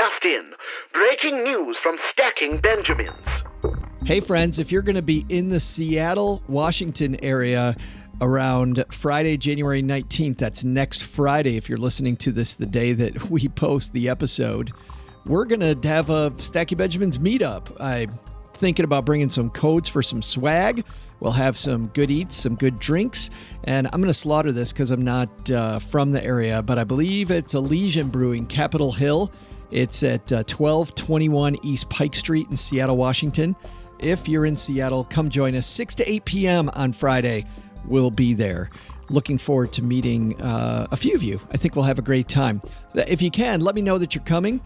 just in. Breaking news from Stacking Benjamins. Hey friends, if you're going to be in the Seattle, Washington area around Friday, January 19th, that's next Friday, if you're listening to this the day that we post the episode, we're going to have a Stacking Benjamins meetup. I'm thinking about bringing some codes for some swag. We'll have some good eats, some good drinks, and I'm going to slaughter this because I'm not from the area, but I believe it's Elysian Brewing, Capitol Hill. It's at 1221 East Pike Street in Seattle, Washington. If you're in Seattle, come join us. 6 to 8 p.m. on Friday. We'll be there. Looking forward to meeting a few of you. I think we'll have a great time. If you can, let me know that you're coming.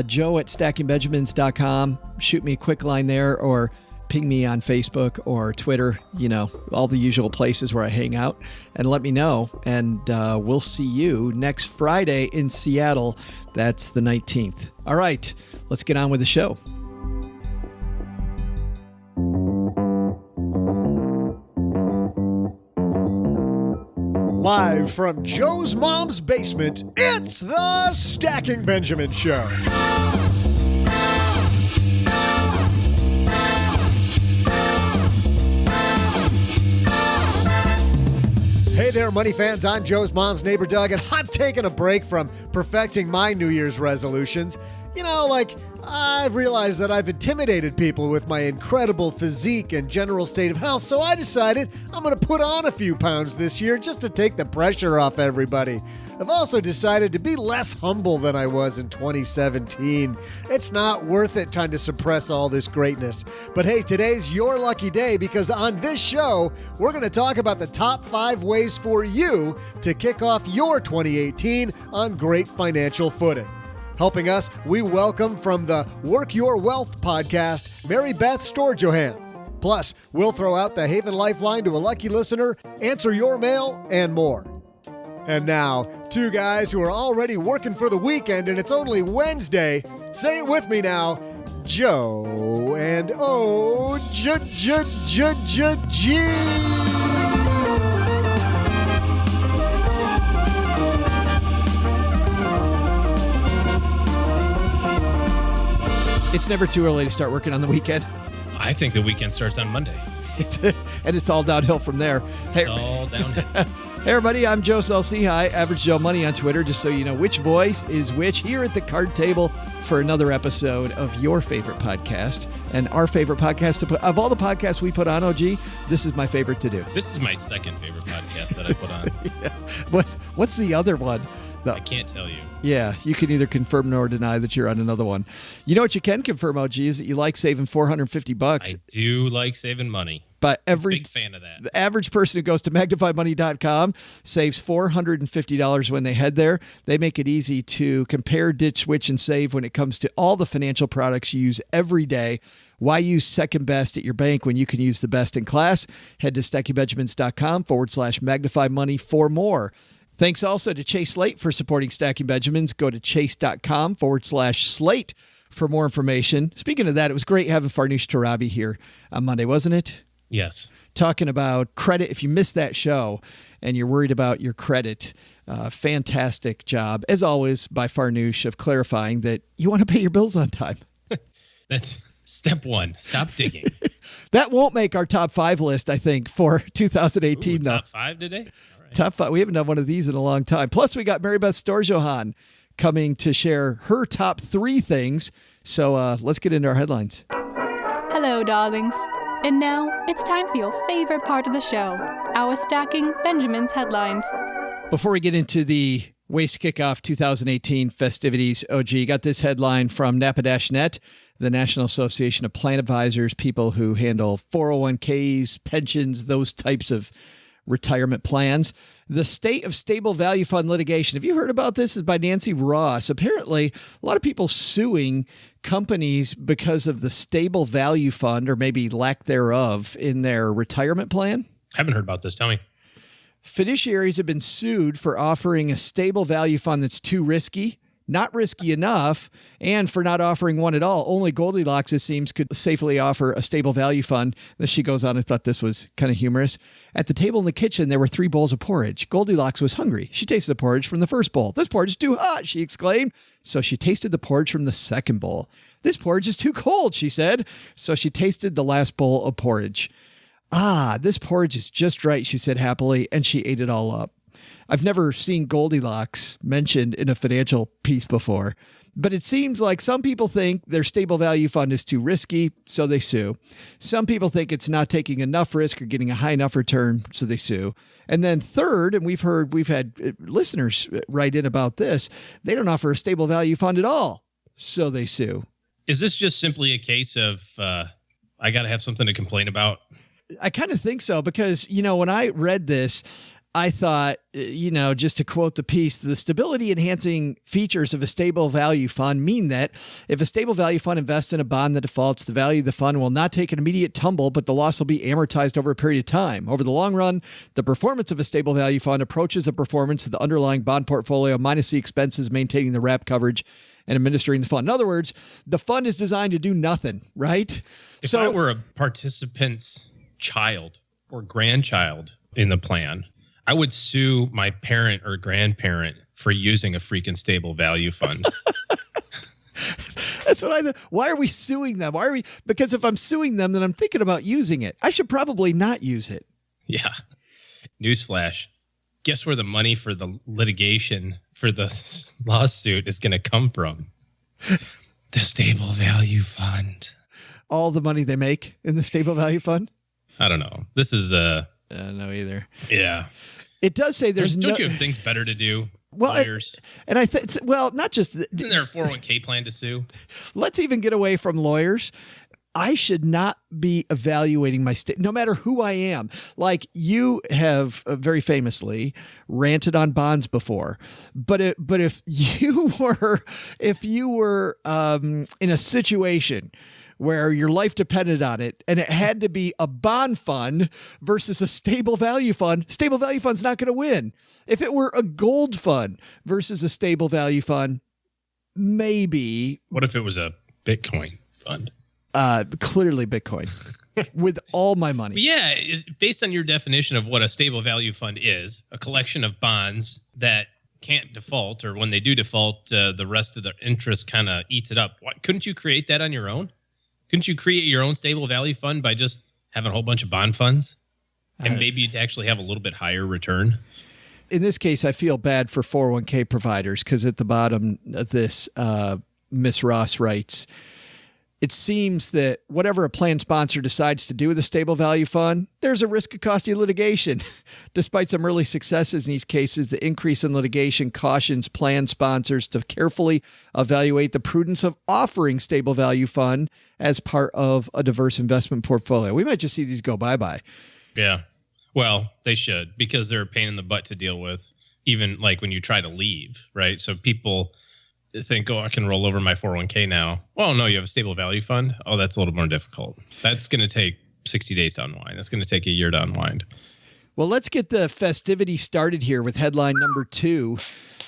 Joe at stackingbenjamins.com. Shoot me a quick line there or ping me on Facebook or Twitter, all the usual places where I hang out, and let me know. And we'll see you next Friday in Seattle. That's the 19th. All right, let's get on with the show. Live from Joe's mom's basement, it's the Stacking Benjamin Show. Hey there, money fans. I'm Joe's mom's neighbor, Doug, and I'm taking a break from perfecting my New Year's resolutions. I've realized that I've intimidated people with my incredible physique and general state of health, so I decided I'm going to put on a few pounds this year just to take the pressure off everybody. I've also decided to be less humble than I was in 2017. It's not worth it trying to suppress all this greatness. But hey, today's your lucky day because on this show, we're going to talk about the top 5 ways for you to kick off your 2018 on great financial footing. Helping us, we welcome from the Work Your Wealth podcast, Mary Beth Storjohan. Plus, we'll throw out the Haven Lifeline to a lucky listener, answer your mail, and more. And now, 2 guys who are already working for the weekend and it's only Wednesday. Say it with me now. Joe and O-G. It's never too early to start working on the weekend. I think the weekend starts on Monday. It's all downhill from there. It's all downhill. Hey, everybody, I'm Joe Saul-Sehy, Average Joe Money on Twitter, just so you know which voice is which here at the card table for another episode of your favorite podcast. And our favorite podcast to put, of all the podcasts we put on, OG, this is my favorite to do. This is my second favorite podcast that I put on. Yeah. What's the other one? I can't tell you. Yeah, you can neither confirm nor deny that you're on another one. You know what you can confirm, OG, is that you like saving $450. I do like saving money. But big fan of that. The average person who goes to magnifymoney.com saves $450 when they head there. They make it easy to compare, ditch, switch, and save when it comes to all the financial products you use every day. Why use second best at your bank when you can use the best in class? Head to stackingbenjamins.com/magnifymoney for more. Thanks also to Chase Slate for supporting Stacking Benjamins. Go to chase.com/slate for more information. Speaking of that, it was great having Farnoosh Torabi here on Monday, wasn't it? Yes. Talking about credit. If you missed that show and you're worried about your credit, fantastic job, as always, by Farnoosh of clarifying that you want to pay your bills on time. That's step 1. Stop digging. That won't make our top 5 list, I think, for 2018, though. Top 5 today? All right. Top 5. We haven't done one of these in a long time. Plus, we got Mary Beth Storjohan coming to share her top 3 things. So let's get into our headlines. Hello, darlings. And now, it's time for your favorite part of the show, our Stacking Benjamins headlines. Before we get into the ways to kick off 2018 festivities, OG, got this headline from Napa-Net, the National Association of Plan Advisors, people who handle 401ks, pensions, those types of retirement plans. The State of Stable Value Fund litigation. Have you heard about this? It's by Nancy Ross. Apparently, a lot of people suing companies because of the Stable Value Fund, or maybe lack thereof, in their retirement plan. Haven't heard about this. Tell me. Fiduciaries have been sued for offering a stable value fund that's too risky, not risky enough, and for not offering one at all. Only Goldilocks, it seems, could safely offer a stable value fund. Then she goes on and thought this was kind of humorous. At the table in the kitchen, there were 3 bowls of porridge. Goldilocks was hungry. She tasted the porridge from the first bowl. This porridge is too hot, she exclaimed. So she tasted the porridge from the second bowl. This porridge is too cold, she said. So she tasted the last bowl of porridge. Ah, this porridge is just right, she said happily, and she ate it all up. I've never seen Goldilocks mentioned in a financial piece before, but it seems like some people think their stable value fund is too risky, so they sue. Some people think it's not taking enough risk or getting a high enough return, so they sue. And then third, and we've had listeners write in about this, they don't offer a stable value fund at all, so they sue. Is this just simply a case of I got to have something to complain about? I kind of think so because, when I read this, I thought, just to quote the piece, the stability enhancing features of a stable value fund mean that if a stable value fund invests in a bond that defaults, the value of the fund will not take an immediate tumble, but the loss will be amortized over a period of time. Over the long run, the performance of a stable value fund approaches the performance of the underlying bond portfolio minus the expenses maintaining the wrap coverage and administering the fund. In other words, the fund is designed to do nothing, right? If I were a participant's child or grandchild in the plan, I would sue my parent or grandparent for using a freaking stable value fund. That's what I thought. Why are we suing them? Because if I'm suing them, then I'm thinking about using it. I should probably not use it. Yeah. Newsflash. Guess where the money for the litigation for the lawsuit is going to come from? The stable value fund. All the money they make in the stable value fund? I don't know. This is no either. Yeah. It does say don't you have things better to do? Lawyers. And I think, not just. Isn't there a 401k plan to sue? Let's even get away from lawyers. I should not be evaluating my state, no matter who I am. Like you have very famously ranted on bonds before, but if you were in a situation where your life depended on it and it had to be a bond fund versus a stable value fund's not going to win. If it were a gold fund versus a stable value fund, maybe. What if it was a Bitcoin fund? Clearly Bitcoin with all my money. Yeah. Based on your definition of what a stable value fund is, a collection of bonds that can't default, or when they do default, the rest of the interest kind of eats it up. Couldn't you create that on your own? Couldn't you create your own stable value fund by just having a whole bunch of bond funds? And maybe you'd actually have a little bit higher return? In this case, I feel bad for 401k providers because at the bottom of this, Miss Ross writes, it seems that whatever a plan sponsor decides to do with a stable value fund, there's a risk of costly litigation. Despite some early successes in these cases, the increase in litigation cautions plan sponsors to carefully evaluate the prudence of offering stable value fund as part of a diverse investment portfolio. We might just see these go bye-bye. Yeah. Well, they should, because they're a pain in the butt to deal with, even like when you try to leave, right? So people think, I can roll over my 401k now. Well, no, you have a stable value fund. Oh, that's a little more difficult. That's going to take 60 days to unwind. That's going to take a year to unwind. Well, let's get the festivity started here with headline number 2,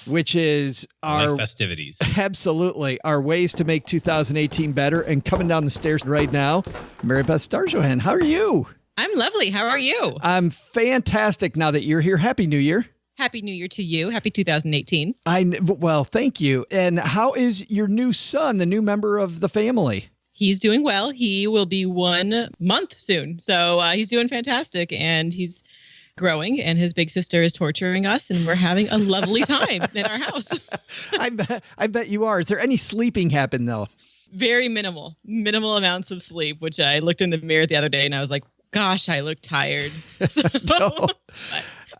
which is our festivities. Absolutely. Our ways to make 2018 better. And coming down the stairs right now, Mary Beth Starjohan. How are you? I'm lovely. How are you? I'm fantastic now that you're here. Happy New Year. Happy New Year to you. Happy 2018. Well, thank you. And how is your new son, the new member of the family? He's doing well. He will be 1 month soon. So he's doing fantastic, and he's growing, and his big sister is torturing us, and we're having a lovely time in our house. I bet you are. Is there any sleeping happen though? Very minimal amounts of sleep, which I looked in the mirror the other day and I was like, gosh, I look tired. No.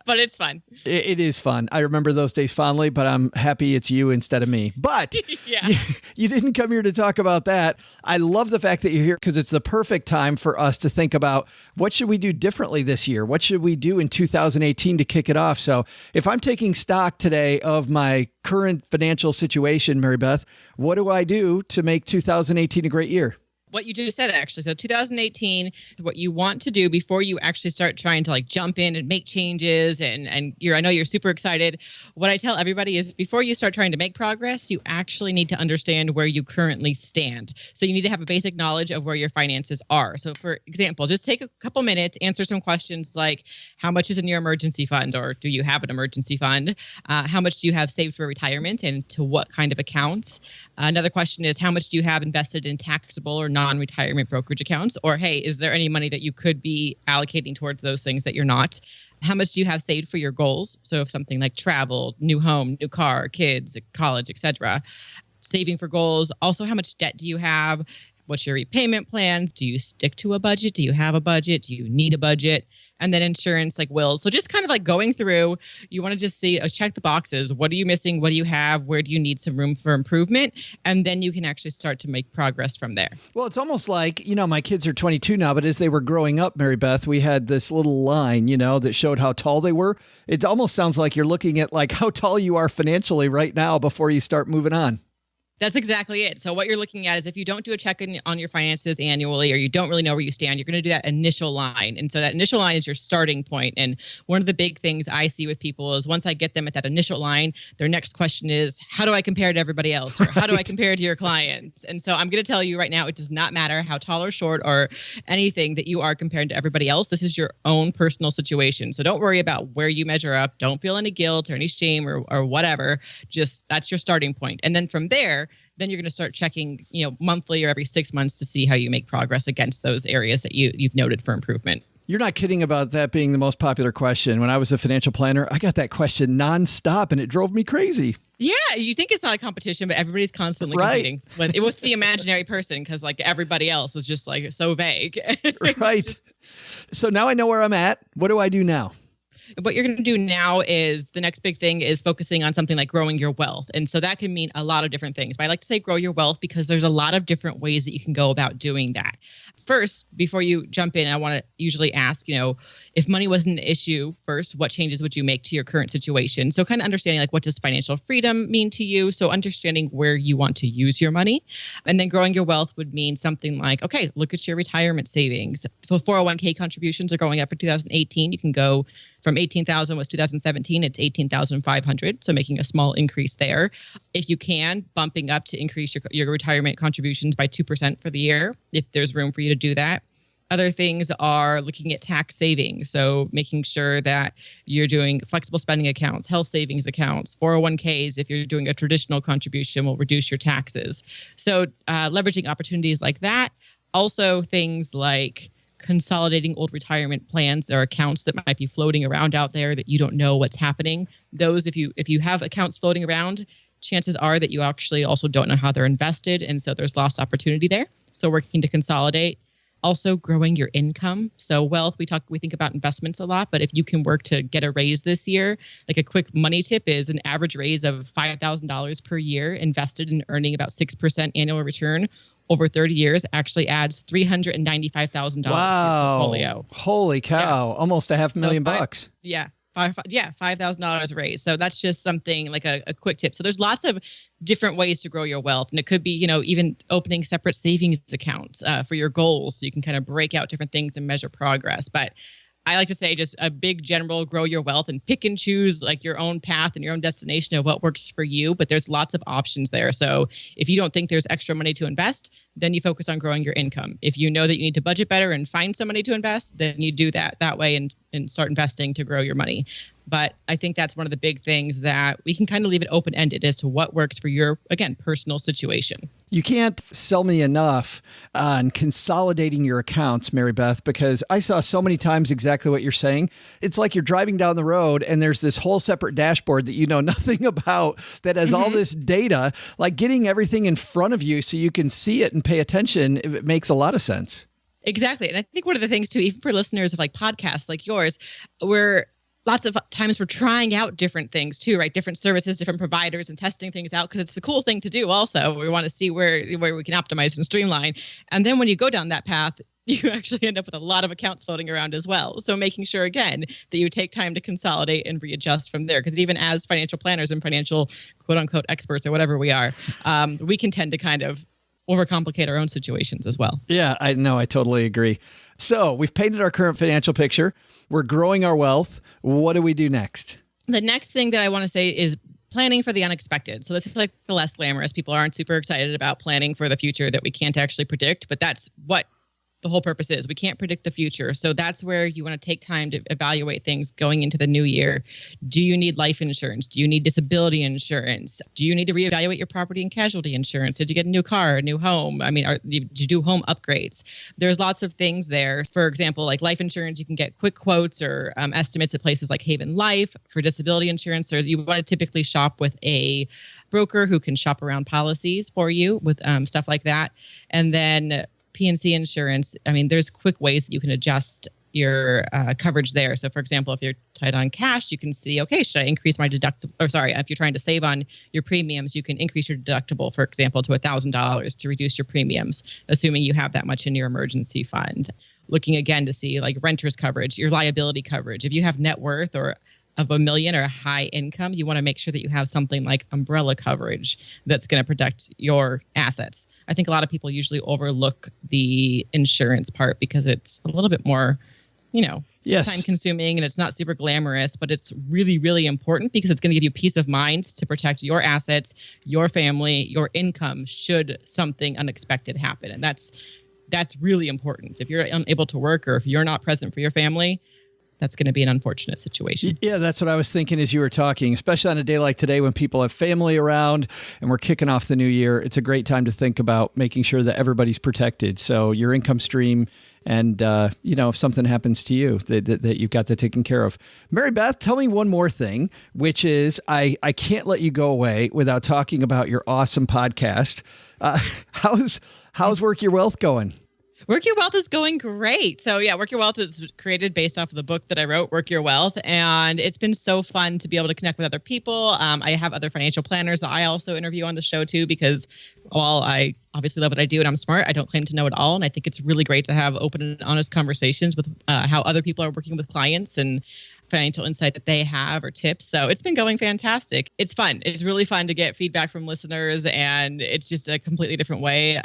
But it's fun. It is fun. I remember those days fondly, but I'm happy it's you instead of me. But yeah. you didn't come here to talk about that. I love the fact that you're here because it's the perfect time for us to think about what should we do differently this year? What should we do in 2018 to kick it off? So if I'm taking stock today of my current financial situation, Mary Beth, what do I do to make 2018 a great year? what you just said, actually. So 2018, what you want to do before you actually start trying to like jump in and make changes and I know you're super excited. What I tell everybody is before you start trying to make progress, you actually need to understand where you currently stand. So you need to have a basic knowledge of where your finances are. So for example, just take a couple minutes, answer some questions like how much is in your emergency fund, or do you have an emergency fund? How much do you have saved for retirement and to what kind of accounts? Another question is how much do you have invested in taxable or non-retirement brokerage accounts? Or, hey, is there any money that you could be allocating towards those things that you're not? How much do you have saved for your goals? So if something like travel, new home, new car, kids, college, etc. Saving for goals. Also, how much debt do you have? What's your repayment plan? Do you stick to a budget? Do you have a budget? Do you need a budget? And then insurance, like wills. So just kind of like going through, you want to just see, check the boxes. What are you missing? What do you have? Where do you need some room for improvement? And then you can actually start to make progress from there. Well, it's almost like, my kids are 22 now, but as they were growing up, Mary Beth, we had this little line, that showed how tall they were. It almost sounds like you're looking at like how tall you are financially right now before you start moving on. That's exactly it. So what you're looking at is if you don't do a check-in on your finances annually, or you don't really know where you stand, you're going to do that initial line. And so that initial line is your starting point. And one of the big things I see with people is once I get them at that initial line, their next question is, how do I compare to everybody else? Or how do I compare to your clients? And so I'm going to tell you right now, it does not matter how tall or short or anything that you are compared to everybody else. This is your own personal situation. So don't worry about where you measure up. Don't feel any guilt or any shame or whatever. Just that's your starting point. And then from there, then you're going to start checking, monthly or every 6 months to see how you make progress against those areas that you've noted for improvement. You're not kidding about that being the most popular question. When I was a financial planner, I got that question nonstop and it drove me crazy. Yeah, you think it's not a competition, but everybody's constantly competing with the imaginary person because like everybody else is just like so vague. Right. So now I know where I'm at. What do I do now? What you're going to do now is the next big thing is focusing on something like growing your wealth. And so that can mean a lot of different things. But I like to say grow your wealth because there's a lot of different ways that you can go about doing that. First, before you jump in, I want to usually ask, if money wasn't an issue first, what changes would you make to your current situation? So kind of understanding like what does financial freedom mean to you? So understanding where you want to use your money. And then growing your wealth would mean something like, okay, look at your retirement savings. So 401k contributions are going up for 2018. You can go from 18,000 was 2017, it's 18,500. So making a small increase there. If you can, bumping up to increase your retirement contributions by 2% for the year, if there's room for you to do that. Other things are looking at tax savings. So making sure that you're doing flexible spending accounts, health savings accounts, 401ks. If you're doing a traditional contribution, will reduce your taxes. So leveraging opportunities like that. Also things like consolidating old retirement plans or accounts that might be floating around out there that you don't know what's happening. Those, if you have accounts floating around, chances are that you actually also don't know how they're invested. And so there's lost opportunity there. So working to consolidate. Also growing your income. So wealth, we think about investments a lot, but if you can work to get a raise this year, like a quick money tip is an average raise of $5,000 per year invested in earning about 6% annual return over 30 years actually adds $395,000 to your portfolio. Holy cow. Yeah. Almost $500,000 bucks. Yeah. $5,000 raise. So that's just something like a quick tip. So there's lots of different ways to grow your wealth. And it could be, even opening separate savings accounts for your goals. So you can kind of break out different things and measure progress. But I like to say just a big general grow your wealth and pick and choose like your own path and your own destination of what works for you. But there's lots of options there. So if you don't think there's extra money to invest, then you focus on growing your income. If you know that you need to budget better and find some money to invest, then you do that way and start investing to grow your money. But I think that's one of the big things that we can kind of leave it open-ended as to what works for your, again, personal situation. You can't sell me enough on consolidating your accounts, Mary Beth, because I saw so many times exactly what you're saying. It's like you're driving down the road and there's this whole separate dashboard that you know nothing about that has all this data, like getting everything in front of you so you can see it and pay attention. It makes a lot of sense. Exactly. And I think one of the things too, even for listeners of like podcasts like yours, lots of times we're trying out different things too, right? Different services, different providers, and testing things out because it's the cool thing to do also. We want to see where we can optimize and streamline. And then when you go down that path, you actually end up with a lot of accounts floating around as well. So making sure, again, that you take time to consolidate and readjust from there. Because even as financial planners and financial quote unquote experts or whatever we are, we can tend to kind of overcomplicate our own situations as well. Yeah, I know. I totally agree. So we've painted our current financial picture. We're growing our wealth. What do we do next? The next thing that I want to say is planning for the unexpected. So this is like the less glamorous. People aren't super excited about planning for the future that we can't actually predict, but that's what the whole purpose is. We can't predict the future. So that's where you want to take time to evaluate things going into the new year. Do you need life insurance? Do you need disability insurance? Do you need to reevaluate your property and casualty insurance? Did you get a new car, a new home? I mean, did you do home upgrades? There's lots of things there. For example, like life insurance, you can get quick quotes or estimates at places like Haven Life. For disability insurance, you want to typically shop with a broker who can shop around policies for you with stuff like that. And then P&C insurance, I mean, there's quick ways that you can adjust your coverage there. So, for example, if you're tight on cash, you can see, okay, should I increase my deductible? Or sorry, if you're trying to save on your premiums, you can increase your deductible, for example, to $1,000 to reduce your premiums, assuming you have that much in your emergency fund. Looking again to see like renter's coverage, your liability coverage. If you have net worth or of $1 million or a high income, you want to make sure that you have something like umbrella coverage that's going to protect your assets. I think a lot of people usually overlook the insurance part because it's a little bit more, yes, time consuming and it's not super glamorous, but it's really, really important because it's going to give you peace of mind to protect your assets, your family, your income should something unexpected happen. And that's really important. If you're unable to work or if you're not present for your family, that's going to be an unfortunate situation. Yeah, that's what I was thinking as you were talking, especially on a day like today when people have family around and we're kicking off the new year. It's a great time to think about making sure that everybody's protected. So your income stream and, if something happens to you, that you've got that taken care of. Mary Beth, tell me one more thing, which is I can't let you go away without talking about your awesome podcast. How's Work Your Wealth going? Work Your Wealth is going great. So yeah, Work Your Wealth is created based off of the book that I wrote, Work Your Wealth. And it's been so fun to be able to connect with other people. I have other financial planners that I also interview on the show too, because while I obviously love what I do and I'm smart, I don't claim to know it all. And I think it's really great to have open and honest conversations with how other people are working with clients and financial insight that they have or tips. So it's been going fantastic. It's fun. It's really fun to get feedback from listeners, and it's just a completely different way.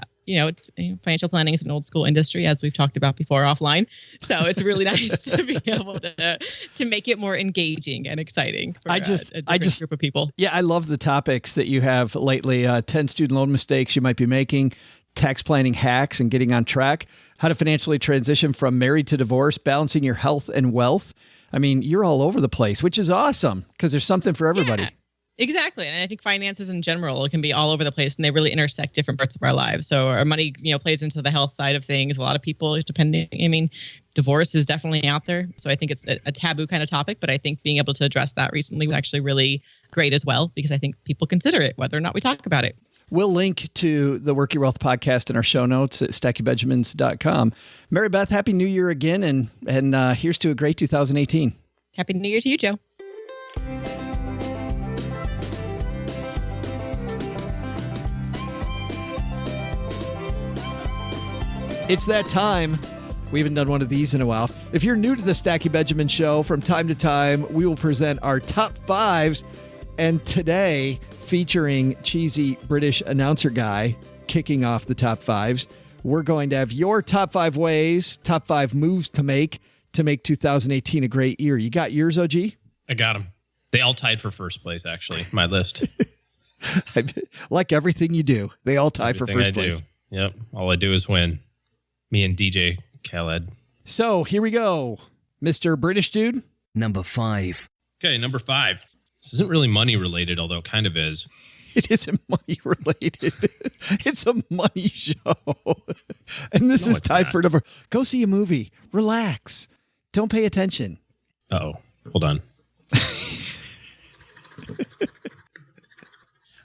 Financial planning is an old school industry, as we've talked about before offline. So it's really nice to be able to make it more engaging and exciting for a different group of people. Yeah, I love the topics that you have lately. 10 student loan mistakes you might be making, tax planning hacks and getting on track, how to financially transition from married to divorce, balancing your health and wealth. I mean, you're all over the place, which is awesome because there's something for everybody. Yeah. Exactly. And I think finances in general can be all over the place and they really intersect different parts of our lives. So our money, plays into the health side of things. A lot of people, divorce is definitely out there. So I think it's a taboo kind of topic, but I think being able to address that recently was actually really great as well, because I think people consider it, whether or not we talk about it. We'll link to the Work Your Wealth podcast in our show notes at StackyBenjamins.com. Mary Beth, Happy New Year again. And here's to a great 2018. Happy New Year to you, Joe. It's that time. We haven't done one of these in a while. If you're new to the Stacky Benjamin Show, from time to time, we will present our top fives. And today, featuring cheesy British announcer guy kicking off the top fives, we're going to have your top 5 ways, top 5 moves to make 2018 a great year. You got yours, OG? I got them. They all tied for first place, actually, my list. Like everything you do, they all tie for first place. Yep. All I do is win. Me and DJ Khaled. So here we go. Mr. British Dude. Number 5. Okay, number 5. This isn't really money related, although it kind of is. It isn't money related. It's a money show. And this is time for number. Go see a movie. Relax. Don't pay attention. Uh-oh. Hold on.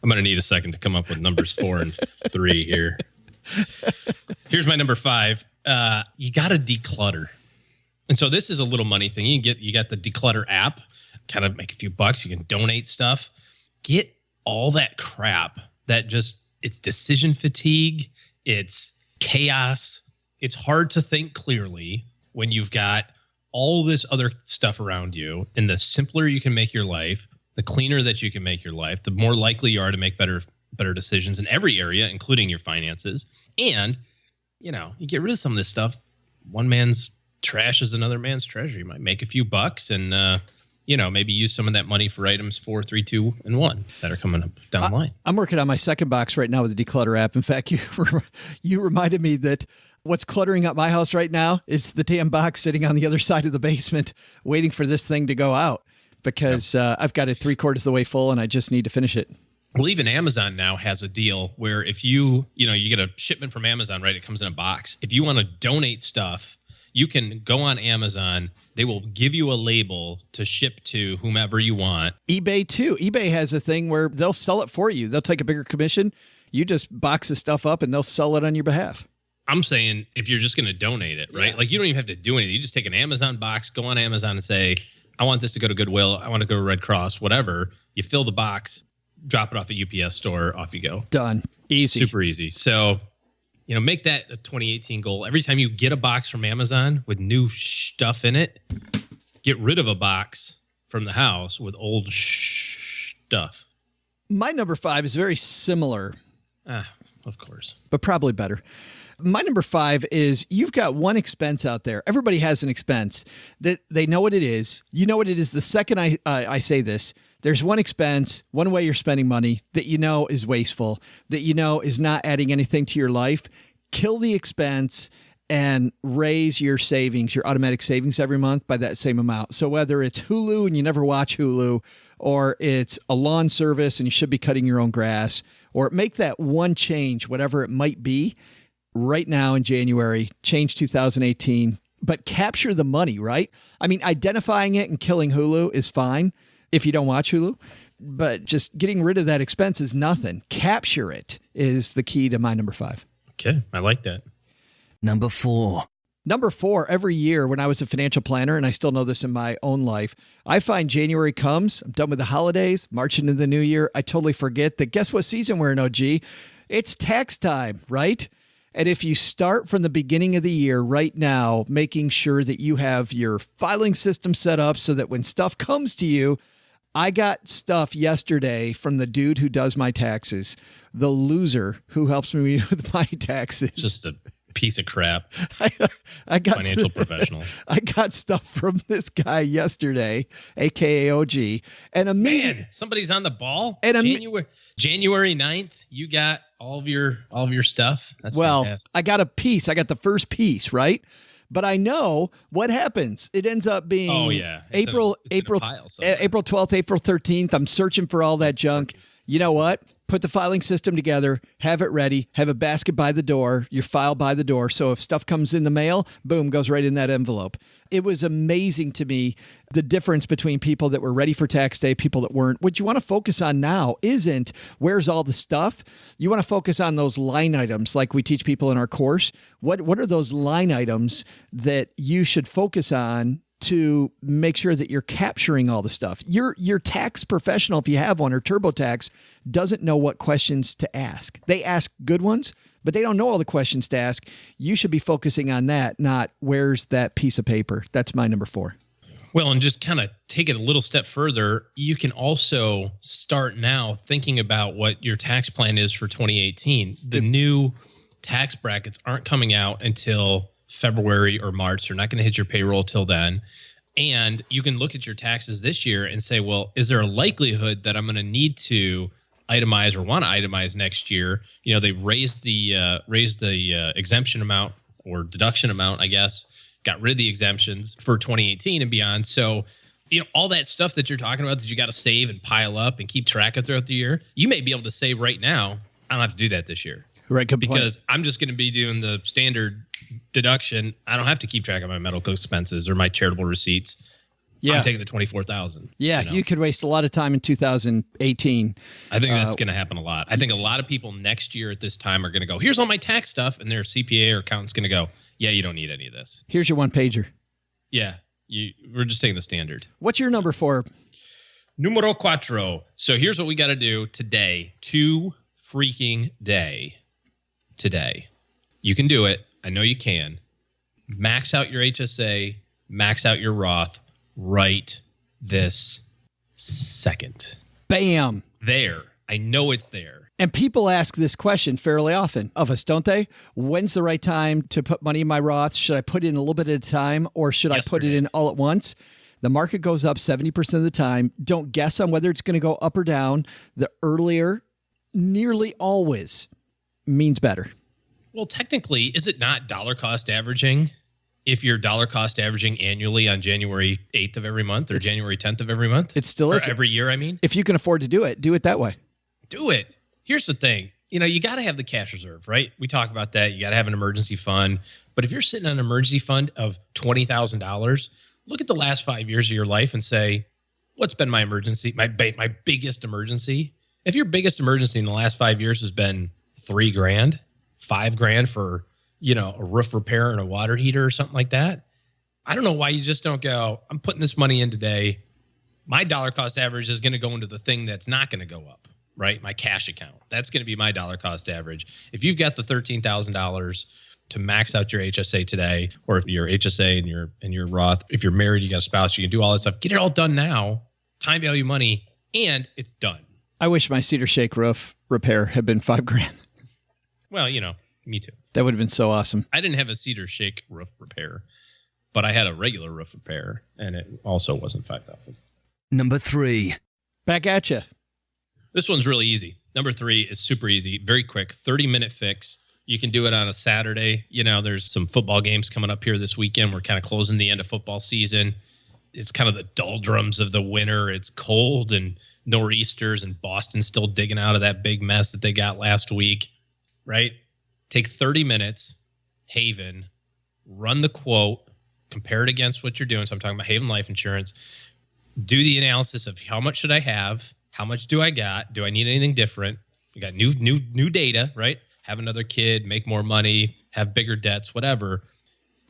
I'm going to need a second to come up with numbers 4 and 3 here. Here's my number 5. You got to declutter. And so this is a little money thing. You got the Declutter app, kind of make a few bucks. You can donate stuff. Get all that crap that it's decision fatigue. It's chaos. It's hard to think clearly when you've got all this other stuff around you. And the simpler you can make your life, the cleaner that you can make your life, the more likely you are to make better better decisions in every area, including your finances. And, you get rid of some of this stuff. One man's trash is another man's treasure. You might make a few bucks and, maybe use some of that money for items 4, 3, 2, and 1 that are coming up down the line. I'm working on my second box right now with the Declutter app. In fact, you reminded me that what's cluttering up my house right now is the damn box sitting on the other side of the basement waiting for this thing to go out because I've got it 3/4 of the way full and I just need to finish it. Well, even Amazon now has a deal where if you get a shipment from Amazon, right? It comes in a box. If you want to donate stuff, you can go on Amazon. They will give you a label to ship to whomever you want. eBay too. eBay has a thing where they'll sell it for you. They'll take a bigger commission. You just box the stuff up and they'll sell it on your behalf. I'm saying if you're just going to donate it, right? Yeah. Like you don't even have to do anything. You just take an Amazon box, go on Amazon and say, I want this to go to Goodwill. I want to go to Red Cross, whatever. You fill the box, drop it off at UPS store, off you go. Done. Easy. Super easy. So, make that a 2018 goal. Every time you get a box from Amazon with new stuff in it, get rid of a box from the house with old stuff. My number 5 is very similar. Of course. But probably better. My number 5 is you've got one expense out there. Everybody has an expense that they know what it is. You know what it is the second I say this. There's one expense, one way you're spending money that is wasteful, that is not adding anything to your life. Kill the expense and raise your savings, your automatic savings every month by that same amount. So whether it's Hulu and you never watch Hulu, or it's a lawn service and you should be cutting your own grass, or make that one change, whatever it might be, right now in January, change 2018, but capture the money, right? I mean, identifying it and killing Hulu is fine if you don't watch Hulu, but just getting rid of that expense is nothing. Capture it is the key to my number 5. Okay, I like that. Number 4. Number 4, every year when I was a financial planner, and I still know this in my own life, I find January comes, I'm done with the holidays, March into the new year, I totally forget that guess what season we're in, OG? It's tax time, right? And if you start from the beginning of the year right now, making sure that you have your filing system set up so that when stuff comes to you, I got stuff yesterday from the dude who does my taxes, the loser who helps me with my taxes. Just a piece of crap. I got financial professional. I got stuff from this guy yesterday, aka OG, and Man, somebody's on the ball. And January 9th, you got all of your stuff. That's fantastic. I got a piece. I got the first piece, right? But I know what happens. It ends up being April 12th, April 13th. I'm searching for all that junk. You know what? Put the filing system together, have it ready, have a basket by the door, your file by the door. So if stuff comes in the mail, boom, goes right in that envelope. It was amazing to me, the difference between people that were ready for tax day, people that weren't. What you want to focus on now isn't where's all the stuff. You want to focus on those line items like we teach people in our course. What are those line items that you should focus on to make sure that you're capturing all the stuff? Your tax professional, if you have one, or TurboTax, doesn't know what questions to ask. They ask good ones, but they don't know all the questions to ask. You should be focusing on that, not where's that piece of paper. That's my number 4. Well, and just kind of take it a little step further, you can also start now thinking about what your tax plan is for 2018. The new tax brackets aren't coming out until February or March. They're not going to hit your payroll till then. And you can look at your taxes this year and say, well, is there a likelihood that I'm going to need to itemize or want to itemize next year? They raised the exemption amount or deduction amount, I guess, got rid of the exemptions for 2018 and beyond. So, all that stuff that you're talking about that you got to save and pile up and keep track of throughout the year, you may be able to say right now, I don't have to do that this year. Right, good point. Because I'm just going to be doing the standard deduction. I don't have to keep track of my medical expenses or my charitable receipts. Yeah. I'm taking the $24,000. Yeah, you could waste a lot of time in 2018. I think that's going to happen a lot. I think a lot of people next year at this time are going to go, here's all my tax stuff. And their CPA or accountant's going to go, yeah, you don't need any of this. Here's your one pager. Yeah, we're just taking the standard. What's your number 4? Numero 4. So here's what we got to do today. 2 freaking day. Today. You can do it. I know you can. Max out your HSA, max out your Roth right this second. Bam. There. I know it's there. And people ask this question fairly often of us, don't they? When's the right time to put money in my Roth? Should I put it in a little bit at a time, or should I put it in all at once? The market goes up 70% of the time. Don't guess on whether it's going to go up or down. The earlier, nearly always, means better. Well, technically, is it not dollar cost averaging if you're dollar cost averaging annually on January 8th of every month or January 10th of every month? It still is. Or every year, I mean. If you can afford to do it that way. Do it. Here's the thing. You got to have the cash reserve, right? We talk about that. You got to have an emergency fund. But if you're sitting on an emergency fund of $20,000, look at the last 5 years of your life and say, what's been my emergency, my biggest emergency? If your biggest emergency in the last 5 years has been $3,000, $5,000 for, a roof repair and a water heater or something like that, I don't know why you just don't go, I'm putting this money in today. My dollar cost average is going to go into the thing that's not going to go up. Right? My cash account. That's going to be my dollar cost average. If you've got the $13,000 to max out your HSA today, or if your HSA and your Roth, if you're married, you got a spouse, you can do all that stuff. Get it all done now. Time value money, and it's done. I wish my Cedar Shake roof repair had been $5,000. Well, me too. That would have been so awesome. I didn't have a Cedar Shake roof repair, but I had a regular roof repair, and it also wasn't $5,000. Number 3. Back at you. This one's really easy. Number 3 is super easy, very quick, 30-minute fix. You can do it on a Saturday. There's some football games coming up here this weekend. We're kind of closing the end of football season. It's kind of the doldrums of the winter. It's cold and nor'easters, and Boston's still digging out of that big mess that they got last week, right? Take 30 minutes, Haven, run the quote, compare it against what you're doing. So I'm talking about Haven Life Insurance. Do the analysis of how much should I have? How much do I got? Do I need anything different? We got new data, right? Have another kid, make more money, have bigger debts, whatever.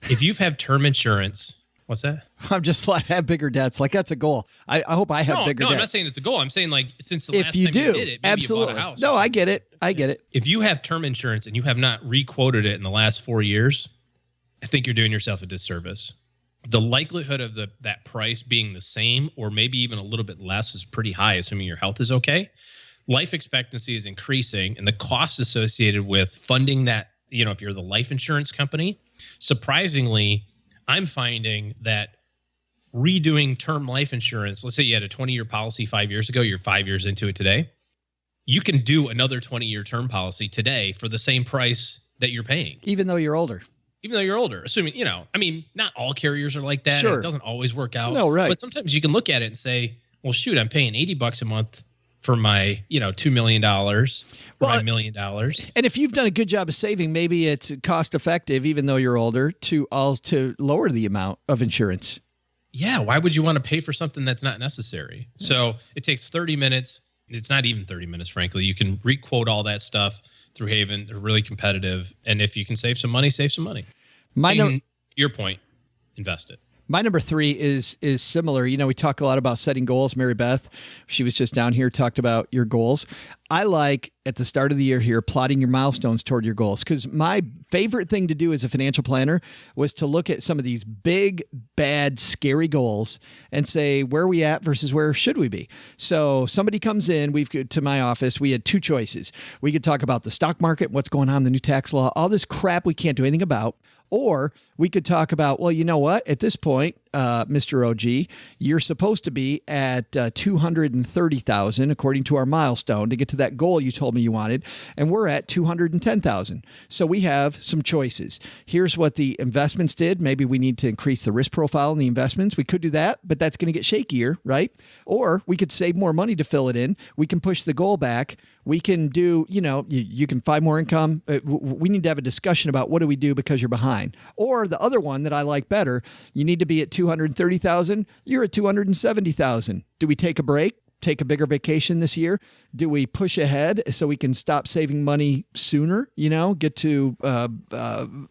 If you've had term insurance, what's that? I'm just like, have bigger debts. Like, that's a goal. I hope I have bigger debts. No, I'm not saying it's a goal. I'm saying, like, since the last if you time do, you did it, maybe absolutely. you bought a house. No, I get it. I get it. If you have term insurance and you have not re-quoted it in the last 4 years, I think you're doing yourself a disservice. The likelihood of that price being the same or maybe even a little bit less is pretty high, assuming your health is okay. Life expectancy is increasing, and the costs associated with funding that, if you're the life insurance company, surprisingly, I'm finding that redoing term life insurance, let's say you had a 20-year policy 5 years ago, you're 5 years into it today, you can do another 20-year term policy today for the same price that you're paying. Even though you're older. Assuming, not all carriers are like that. Sure. It doesn't always work out. No, right. But sometimes you can look at it and say, well, shoot, I'm paying $80 a month for my, $2 million, for my $1 million. And if you've done a good job of saving, maybe it's cost effective, even though you're older, to lower the amount of insurance. Yeah. Why would you want to pay for something that's not necessary? Yeah. So it takes 30 minutes. It's not even 30 minutes, frankly. You can re-quote all that stuff through Haven. They're really competitive. And if you can save some money, save some money. To your point, invest it. My number 3 is similar. We talk a lot about setting goals. Mary Beth, she was just down here, talked about your goals. I like at the start of the year here, plotting your milestones toward your goals. Because my favorite thing to do as a financial planner was to look at some of these big, bad, scary goals and say, where are we at versus where should we be? So somebody comes in, to my office, we had 2 choices. We could talk about the stock market, what's going on, the new tax law, all this crap we can't do anything about. Or we could talk about, well, you know what? At this point, Mr. OG, you're supposed to be at 230,000 according to our milestone to get to that goal you told me you wanted, and we're at 210,000. So we have some choices. Here's what the investments did. Maybe we need to increase the risk profile in the investments. We could do that, but that's going to get shakier, right? Or we could save more money to fill it in. We can push the goal back. We can do, you can find more income. We need to have a discussion about what do we do because you're behind. Or the other one that I like better, you need to be at 230,000. You're at 270,000. Do we take a break? Take a bigger vacation this year? Do we push ahead so we can stop saving money sooner, get to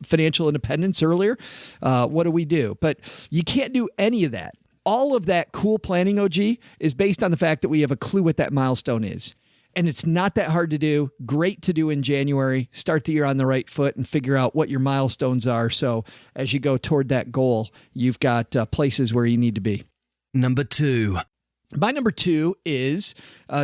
financial independence earlier? What do we do? But you can't do any of that. All of that cool planning, OG, is based on the fact that we have a clue what that milestone is. And it's not that hard to do. Great to do in January. Start the year on the right foot and figure out what your milestones are. So as you go toward that goal, you've got places where you need to be. Number 2. My number 2 is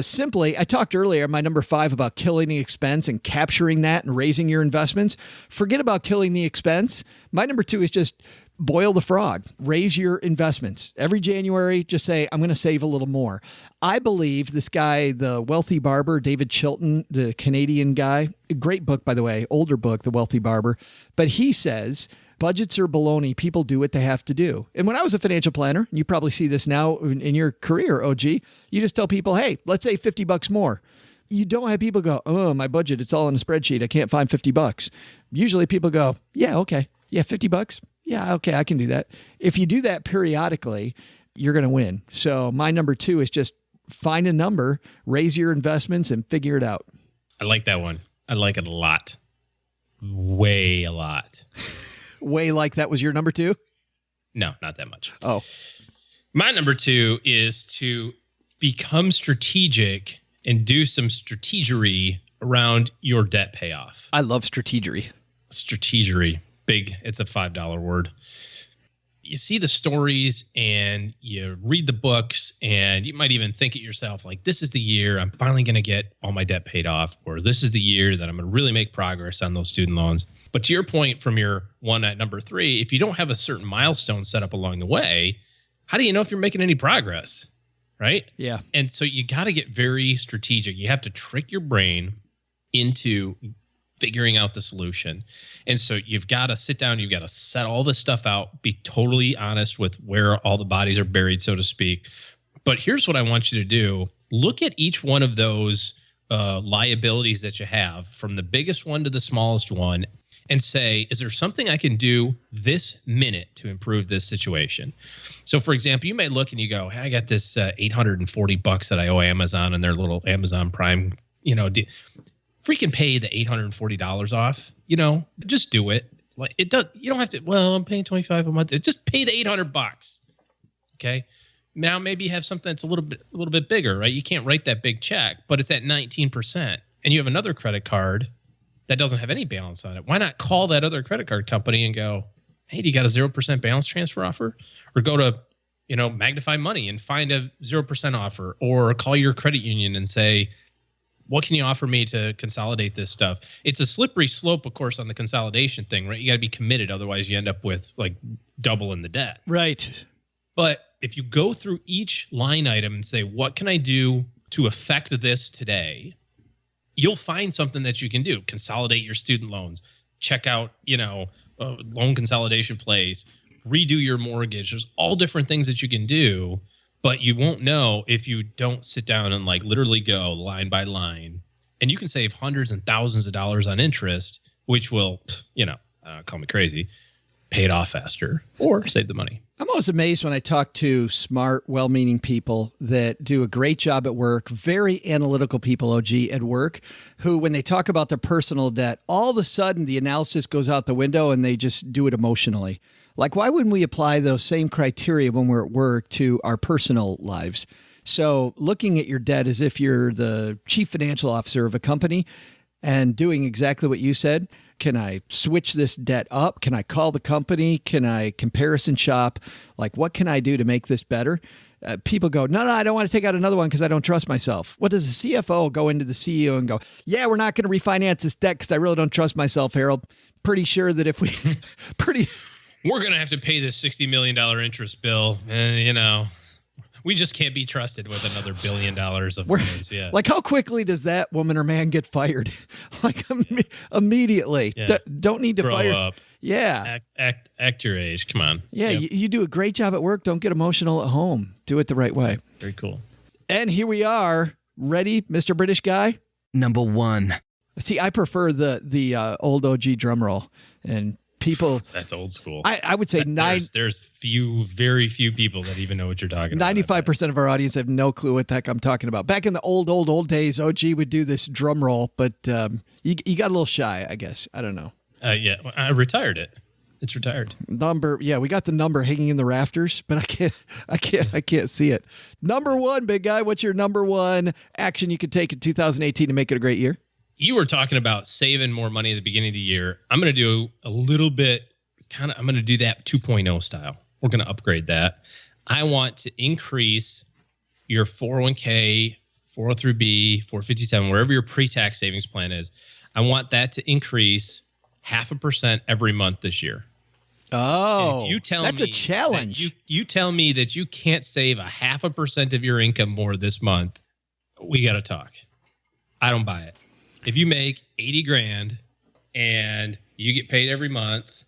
simply, I talked earlier, my number 5 about killing the expense and capturing that and raising your investments. Forget about killing the expense. My number 2 is just boil the frog, raise your investments. Every January, just say, I'm going to save a little more. I believe this guy, the Wealthy Barber, David Chilton, the Canadian guy, great book, by the way, older book, The Wealthy Barber, but he says, budgets are baloney. People do what they have to do. And when I was a financial planner, you probably see this now in your career, OG, you just tell people, hey, let's say $50 more. You don't have people go, oh, my budget, it's all in a spreadsheet. I can't find $50. Usually people go, yeah, okay. Yeah, $50. Yeah, okay, I can do that. If you do that periodically, you're going to win. So my number 2 is just find a number, raise your investments, and figure it out. I like that one. I like it a lot. Way a lot. Way like that was your number 2? No, not that much. Oh. My number 2 is to become strategic and do some strategery around your debt payoff. I love strategery. Strategery. Big. It's a $5 word. You see the stories and you read the books and you might even think it yourself, like, this is the year I'm finally going to get all my debt paid off, or this is the year that I'm going to really make progress on those student loans. But to your point from your one at number 3, if you don't have a certain milestone set up along the way, how do you know if you're making any progress? Right? Yeah. And so you got to get very strategic. You have to trick your brain into figuring out the solution. And so you've got to sit down, you've got to set all this stuff out, be totally honest with where all the bodies are buried, so to speak. But here's what I want you to do. Look at each one of those liabilities that you have, from the biggest one to the smallest one, and say, is there something I can do this minute to improve this situation? So for example, you may look and you go, hey, I got this $840 that I owe Amazon and their little Amazon Prime, freaking pay the $840 off, just do it. Like, it does. You don't have to, well, I'm paying $25 a month. Just pay the $800. Okay. Now maybe you have something that's a little bit bigger, right? You can't write that big check, but it's at 19%. And you have another credit card that doesn't have any balance on it. Why not call that other credit card company and go, hey, do you got a 0% balance transfer offer? Or go to, Magnify Money and find a 0% offer, or call your credit union and say, what can you offer me to consolidate this stuff? It's a slippery slope, of course, on the consolidation thing, right? You got to be committed. Otherwise, you end up with like double in the debt. Right. But if you go through each line item and say, what can I do to affect this today? You'll find something that you can do. Consolidate your student loans. Check out, loan consolidation plays. Redo your mortgage. There's all different things that you can do. But you won't know if you don't sit down and like literally go line by line. And you can save hundreds and thousands of dollars on interest, which will, call me crazy, pay it off faster or save the money. I'm always amazed when I talk to smart, well-meaning people that do a great job at work, very analytical people, OG, at work, who, when they talk about their personal debt, all of a sudden the analysis goes out the window and they just do it emotionally. Like, why wouldn't we apply those same criteria when we're at work to our personal lives? So looking at your debt as if you're the chief financial officer of a company and doing exactly what you said. Can I switch this debt up? Can I call the company? Can I comparison shop? Like, what can I do to make this better? People go, no, I don't want to take out another one because I don't trust myself. What does the CFO go into the CEO and go, yeah, we're not going to refinance this debt because I really don't trust myself, Harold. Pretty sure that if we we're going to have to pay this $60 million interest bill. And, we just can't be trusted with another $1 billion of loans. Yeah. Like, how quickly does that woman or man get fired? Like, immediately. Yeah. Don't need to Grow fire. up. Yeah. Act your age. Come on. Yeah. Yep. You do a great job at work. Don't get emotional at home. Do it the right way. Very cool. And here we are. Ready, Mr. British Guy? Number 1. See, I prefer the old OG drum roll, and people. That's old school. I would say there's very few people that even know what you're talking about. 95% of our audience have no clue what the heck I'm talking about. Back in the old days, OG would do this drum roll, but you got a little shy, I guess. I don't know. Yeah, I retired it. It's retired. Number, yeah, we got the number hanging in the rafters, but I can't see it. Number 1, big guy. What's your number 1 action you could take in 2018 to make it a great year? You were talking about saving more money at the beginning of the year. I'm going to do a little bit, I'm going to do that 2.0 style. We're going to upgrade that. I want to increase your 401k, 403b, 457, wherever your pre-tax savings plan is, I want that to increase 0.5% every month this year. Oh, you tell that's me a challenge. You tell me that you can't save 0.5% of your income more this month. We got to talk. I don't buy it. If you make 80 grand and you get paid every month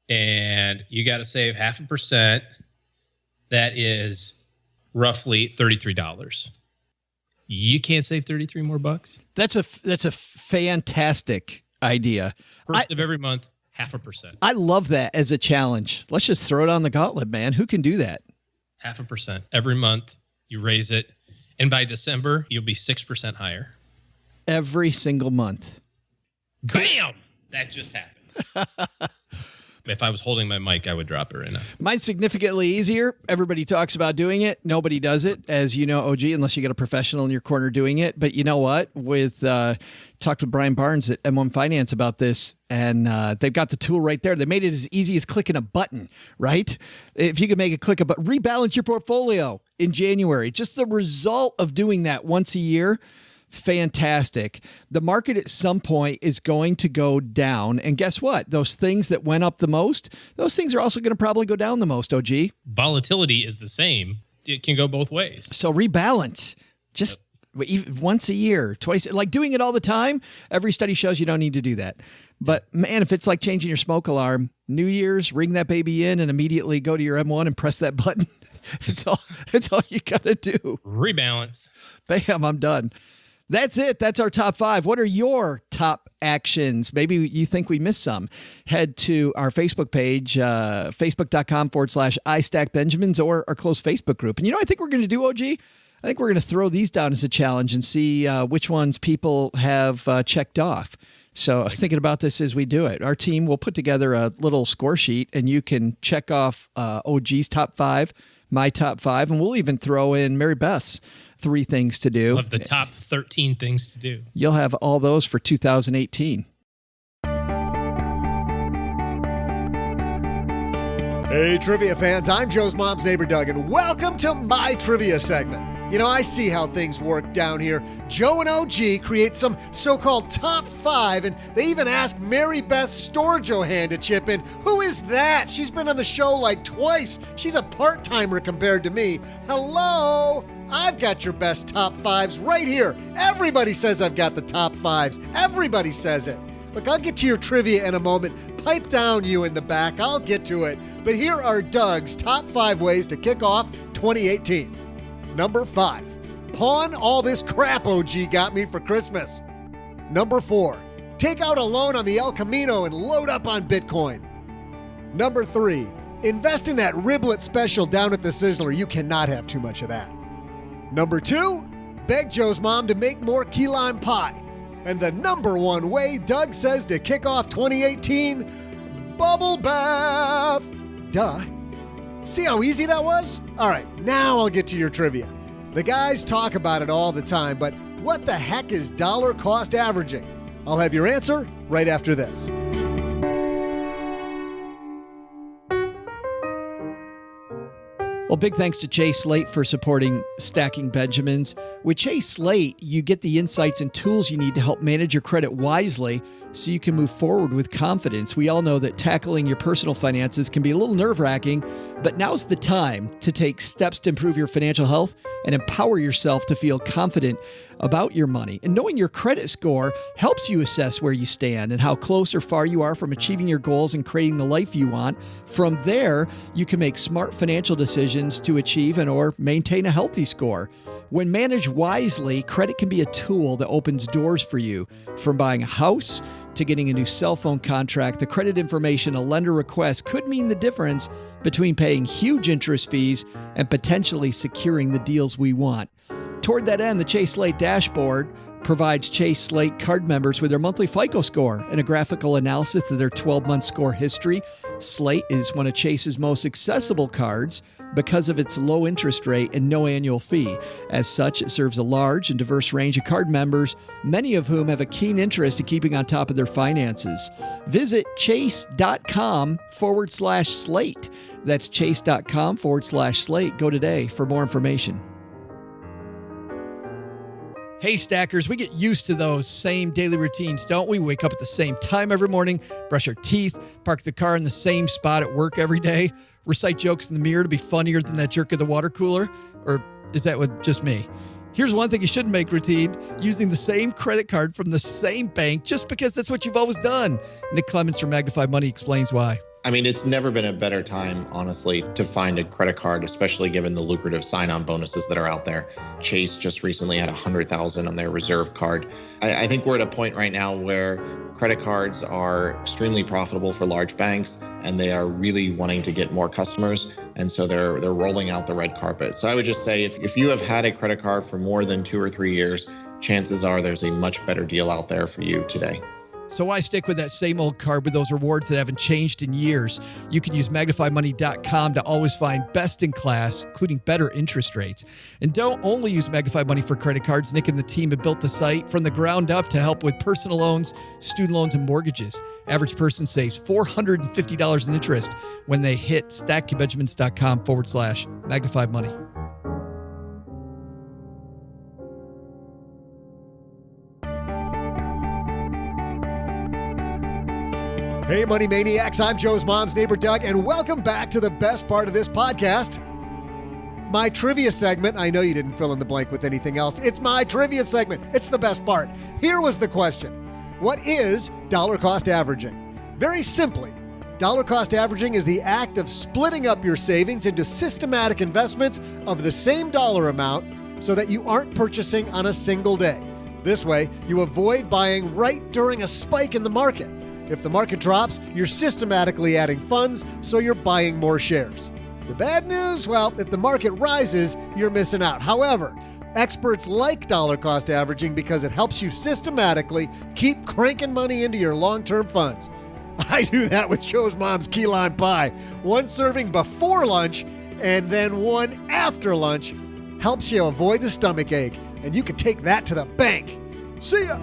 and you got to save 0.5%, that is roughly $33. You can't save 33 more bucks. That's a fantastic idea. First of every month, 0.5%. I love that as a challenge. Let's just throw it on the gauntlet, man. Who can do that? 0.5% every month. You raise it, and by December, you'll be 6% higher. Every single month. Bam! That just happened. If I was holding my mic, I would drop it right now. Mine's significantly easier. Everybody talks about doing it. Nobody does it, as you know, OG, unless you get a professional in your corner doing it. But you know what? Talked with Brian Barnes at M1 Finance about this, and they've got the tool right there. They made it as easy as clicking a button, right? If you could make it click a button, rebalance your portfolio in January. Just the result of doing that once a year. Fantastic. The market at some point is going to go down. And guess what? Those things that went up the most, those things are also going to probably go down the most, OG. Volatility is the same. It can go both ways. So rebalance. Just once a year, twice, like doing it all the time. Every study shows you don't need to do that. But man, if it's like changing your smoke alarm, New Year's, ring that baby in and immediately go to your M1 and press that button. It's all you got to do. Rebalance. Bam, I'm done. That's it. That's our top 5. What are your top actions? Maybe you think we missed some. Head to our Facebook page, facebook.com/iStackBenjamins, or our close Facebook group. And you know what I think we're going to do, OG? I think we're going to throw these down as a challenge and see which ones people have checked off. So I was thinking about this as we do it. Our team will put together a little score sheet, and you can check off OG's top 5, my top 5, and we'll even throw in Mary Beth's 3 things to do. Of the top 13 things to do. You'll have all those for 2018. Hey, trivia fans, I'm Joe's mom's neighbor, Doug, and welcome to my trivia segment. You know, I see how things work down here. Joe and OG create some so-called top 5, and they even ask Mary Beth Storjohan to chip in. Who is that? She's been on the show like twice. She's a part-timer compared to me. Hello? I've got your best top 5s right here. Everybody says I've got the top 5s. Everybody says it. Look, I'll get to your trivia in a moment. Pipe down, you in the back. I'll get to it. But here are Doug's top 5 ways to kick off 2018. Number 5, pawn all this crap OG got me for Christmas. Number 4, take out a loan on the El Camino and load up on Bitcoin. Number 3, invest in that riblet special down at the Sizzler. You cannot have too much of that. Number 2, beg Joe's mom to make more key lime pie. And the number 1 way Doug says to kick off 2018, bubble bath. Duh. See how easy that was? All right, now I'll get to your trivia. The guys talk about it all the time, but what the heck is dollar cost averaging? I'll have your answer right after this. Well, big thanks to Chase Slate for supporting Stacking Benjamins. With Chase Slate, you get the insights and tools you need to help manage your credit wisely so you can move forward with confidence. We all know that tackling your personal finances can be a little nerve-wracking, but now's the time to take steps to improve your financial health and empower yourself to feel confident about your money. And knowing your credit score helps you assess where you stand and how close or far you are from achieving your goals and creating the life you want. From there, you can make smart financial decisions to achieve and or maintain a healthy score. When managed wisely, credit can be a tool that opens doors for you. From buying a house to getting a new cell phone contract, the credit information a lender requests could mean the difference between paying huge interest fees and potentially securing the deals we want. Toward that end, the Chase Slate dashboard provides Chase Slate card members with their monthly FICO score and a graphical analysis of their 12-month score history. Slate is one of Chase's most accessible cards because of its low interest rate and no annual fee. As such, it serves a large and diverse range of card members, many of whom have a keen interest in keeping on top of their finances. Visit chase.com/slate. That's chase.com/slate. Go today for more information. Hey, Stackers, we get used to those same daily routines, don't we? Wake up at the same time every morning, brush our teeth, park the car in the same spot at work every day, recite jokes in the mirror to be funnier than that jerk at the water cooler? Or is that with just me? Here's one thing you shouldn't make routine, using the same credit card from the same bank just because that's what you've always done. Nick Clements from Magnify Money explains why. I mean, it's never been a better time, honestly, to find a credit card, especially given the lucrative sign-on bonuses that are out there. Chase just recently had $100,000 on their reserve card. I think we're at a point right now where credit cards are extremely profitable for large banks, and they are really wanting to get more customers. And so they're rolling out the red carpet. So I would just say if you have had a credit card for more than 2 or 3 years, chances are there's a much better deal out there for you today. So why stick with that same old card with those rewards that haven't changed in years? You can use MagnifyMoney.com to always find best in class, including better interest rates. And don't only use Magnify Money for credit cards. Nick and the team have built the site from the ground up to help with personal loans, student loans, and mortgages. Average person saves $450 in interest when they hit stackingbenjamins.com/Magnify Money. Hey, Money Maniacs, I'm Joe's mom's neighbor, Doug, and welcome back to the best part of this podcast, my trivia segment. I know you didn't fill in the blank with anything else. It's my trivia segment. It's the best part. Here was the question. What is dollar cost averaging? Very simply, dollar cost averaging is the act of splitting up your savings into systematic investments of the same dollar amount so that you aren't purchasing on a single day. This way, you avoid buying right during a spike in the market. If the market drops, you're systematically adding funds, so you're buying more shares. The bad news? Well, if the market rises, you're missing out. However, experts like dollar cost averaging because it helps you systematically keep cranking money into your long-term funds. I do that with Joe's mom's key lime pie. One serving before lunch and then one after lunch helps you avoid the stomach ache, and you can take that to the bank. See ya!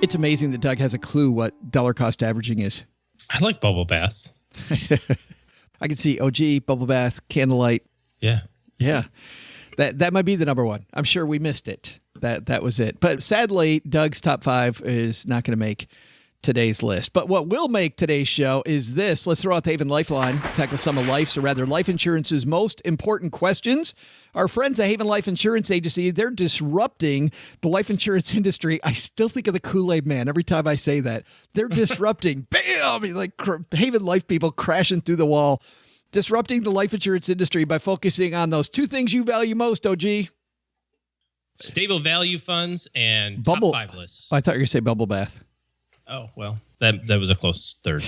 It's amazing that Doug has a clue what dollar cost averaging is. I like bubble baths. I can see OG, bubble bath, candlelight. Yeah. Yeah. That might be the number one. I'm sure we missed it. That was it. But sadly, Doug's top 5 is not going to make today's list. But what will make today's show is this. Let's throw out the Haven Lifeline, tackle some of life's, or rather life insurance's most important questions. Our friends at Haven Life Insurance Agency, they're disrupting the life insurance industry. I still think of the Kool-Aid Man every time I say that. They're disrupting. Bam! Like Haven Life people crashing through the wall. Disrupting the life insurance industry by focusing on those 2 things you value most, OG. Stable value funds and Bubble, top 5 lists. I thought you were going to say bubble bath. Oh, well, that was a close third.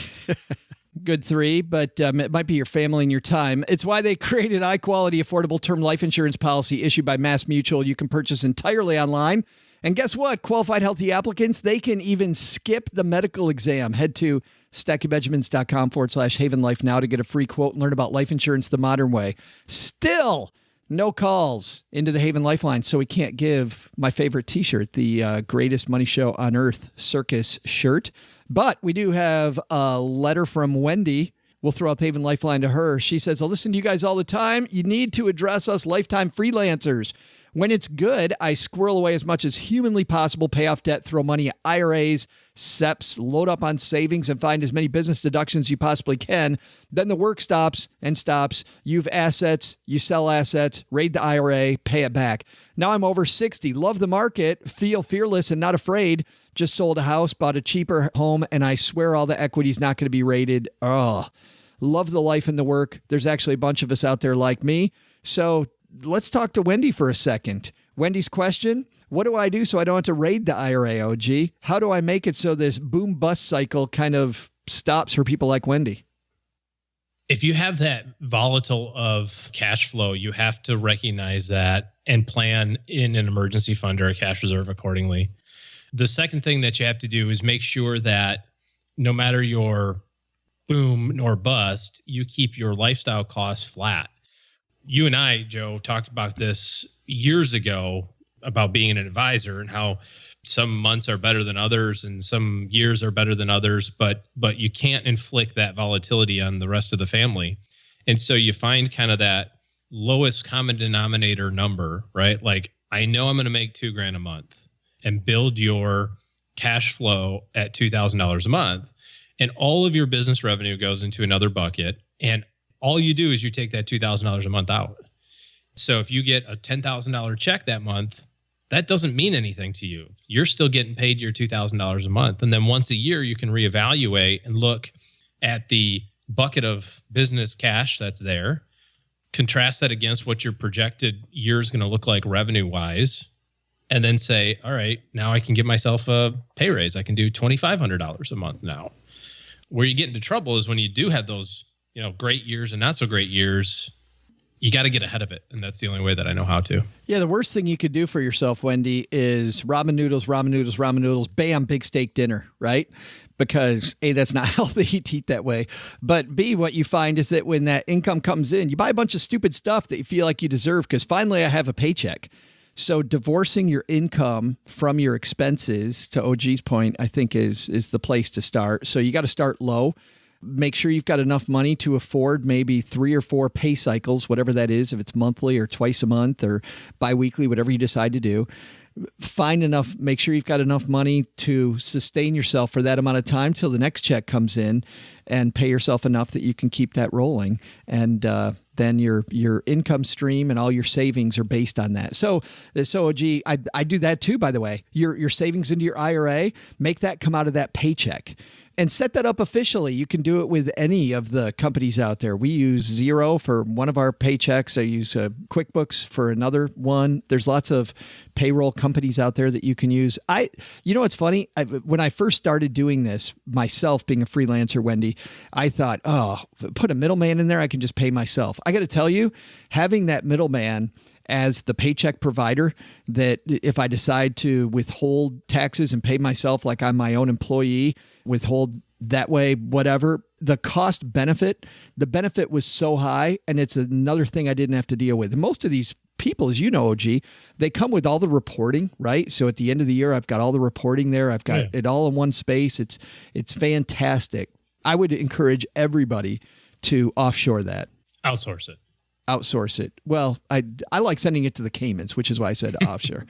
Good 3, but it might be your family and your time. It's why they created high-quality, affordable term life insurance policy issued by MassMutual. You can purchase entirely online. And guess what? Qualified healthy applicants, they can even skip the medical exam. Head to stackingbenjamins.com/Haven Life now to get a free quote and learn about life insurance the modern way. Still, no calls into the Haven Lifeline, so we can't give my favorite t-shirt, the greatest money show on earth circus shirt. But we do have a letter from Wendy. We'll throw out the Haven Lifeline to her. She says, I listen to you guys all the time. You need to address us lifetime freelancers. When it's good, I squirrel away as much as humanly possible, pay off debt, throw money at IRAs, SEPs, load up on savings, and find as many business deductions as you possibly can. Then the work stops and stops. You have assets, you sell assets, raid the IRA, pay it back. Now I'm over 60, love the market, feel fearless and not afraid. Just sold a house, bought a cheaper home, and I swear all the equity is not going to be raided. Oh, love the life and the work. There's actually a bunch of us out there like me. So let's talk to Wendy for a second. Wendy's question, what do I do so I don't have to raid the IRA, OG? How do I make it so this boom-bust cycle kind of stops for people like Wendy? If you have that volatile of cash flow, you have to recognize that and plan in an emergency fund or a cash reserve accordingly. The second thing that you have to do is make sure that no matter your boom or bust, you keep your lifestyle costs flat. You and I, Joe, talked about this years ago about being an advisor and how some months are better than others and some years are better than others, but you can't inflict that volatility on the rest of the family. And so you find kind of that lowest common denominator number, right? Like, I know I'm going to make $2,000 a month, and build your cash flow at $2,000 a month. And all of your business revenue goes into another bucket. And all you do is you take that $2,000 a month out. So if you get a $10,000 check that month, that doesn't mean anything to you. You're still getting paid your $2,000 a month. And then once a year, you can reevaluate and look at the bucket of business cash that's there, contrast that against what your projected year is going to look like revenue-wise, and then say, all right, now I can give myself a pay raise. I can do $2,500 a month now. Where you get into trouble is when you do have those, great years and not so great years. You got to get ahead of it. And that's the only way that I know how to. Yeah, the worst thing you could do for yourself, Wendy, is ramen noodles, bam, big steak dinner, right? Because A, that's not healthy to eat that way. But B, what you find is that when that income comes in, you buy a bunch of stupid stuff that you feel like you deserve because finally I have a paycheck. So divorcing your income from your expenses, to OG's point, I think is the place to start. So you got to start low. Make sure you've got enough money to afford maybe 3 or 4 pay cycles, whatever that is, if it's monthly or twice a month or biweekly, whatever you decide to do. Make sure you've got enough money to sustain yourself for that amount of time till the next check comes in, and pay yourself enough that you can keep that rolling. And then your income stream and all your savings are based on that. So OG, I do that too, by the way. Your savings into your IRA, make that come out of that paycheck. And set that up officially. You can do it with any of the companies out there. We use Xero for one of our paychecks. I use QuickBooks for another one. There's lots of payroll companies out there that you can use. You know what's funny? When I first started doing this myself, being a freelancer, Wendy, I thought, put a middleman in there, I can just pay myself. I got to tell you, having that middleman as the paycheck provider, that if I decide to withhold taxes and pay myself like I'm my own employee, withhold that way, whatever, the cost benefit, the benefit was so high, and it's another thing I didn't have to deal with. And most of these people, as you know, OG, they come with all the reporting, right? So at the end of the year, I've got all the reporting there. I've got it all in one space. It's fantastic. I would encourage everybody to offshore that. Outsource it. Well, I like sending it to the Caymans, which is why I said offshore.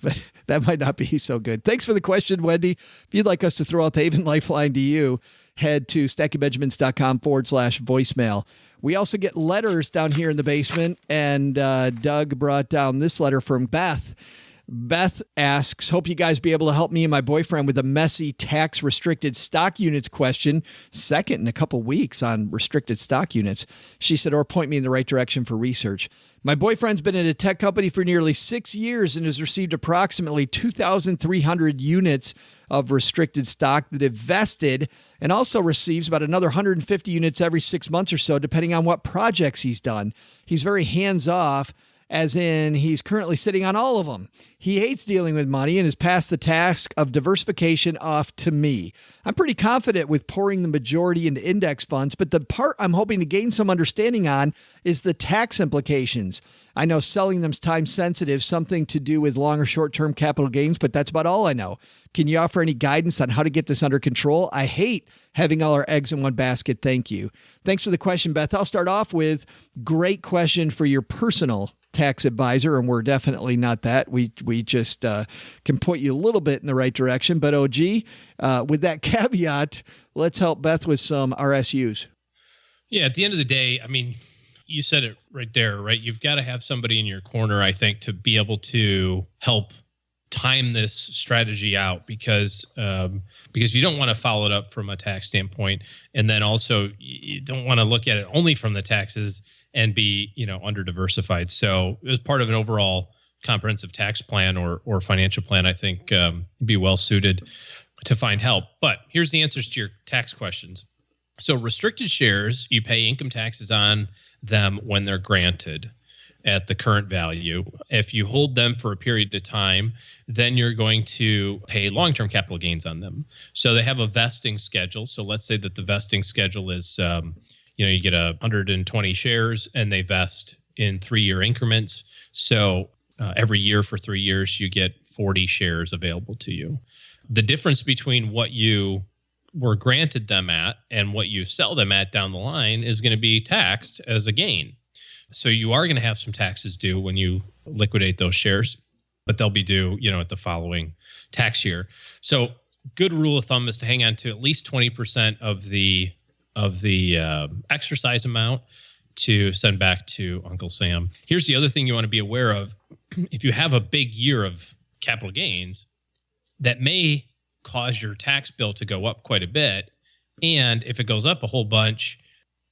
But that might not be so good. Thanks for the question, Wendy. If you'd like us to throw out the Haven Lifeline to you, head to stackingbenjamins.com/voicemail. We also get letters down here in the basement, and Doug brought down this letter from Beth. Beth asks, hope you guys be able to help me and my boyfriend with a messy tax restricted stock units question. Second in a couple weeks on restricted stock units. She said, or point me in the right direction for research. My boyfriend's been in a tech company for nearly 6 years and has received approximately 2,300 units of restricted stock that have vested, and also receives about another 150 units every 6 months or so, depending on what projects he's done. He's very hands-off, as in he's currently sitting on all of them. He hates dealing with money and has passed the task of diversification off to me. I'm pretty confident with pouring the majority into index funds, but the part I'm hoping to gain some understanding on is the tax implications. I know selling them's time sensitive, something to do with long or short-term capital gains, but that's about all I know. Can you offer any guidance on how to get this under control? I hate having all our eggs in one basket. Thank you. Thanks for the question, Beth. I'll start off with great question for your personal tax advisor, and we're definitely not that. We just can point you a little bit in the right direction. But OG, with that caveat, let's help Beth with some RSUs. Yeah, at the end of the day, I mean, you said it right there, right? You've got to have somebody in your corner, I think, to be able to help time this strategy out, because you don't want to follow it up from a tax standpoint, and then also you don't want to look at it only from the taxes and be, under diversified. So as part of an overall comprehensive tax plan or financial plan, I think be well suited to find help. But here's the answers to your tax questions. So restricted shares, you pay income taxes on them when they're granted at the current value. If you hold them for a period of time, then you're going to pay long-term capital gains on them. So they have a vesting schedule. So let's say that the vesting schedule is, you get 120 shares and they vest in 3-year increments. So every year for 3 years, you get 40 shares available to you. The difference between what you were granted them at and what you sell them at down the line is going to be taxed as a gain. So you are going to have some taxes due when you liquidate those shares, but they'll be due, at the following tax year. So good rule of thumb is to hang on to at least 20% of the exercise amount to send back to Uncle Sam. Here's the other thing you want to be aware of. If you have a big year of capital gains, that may cause your tax bill to go up quite a bit. And if it goes up a whole bunch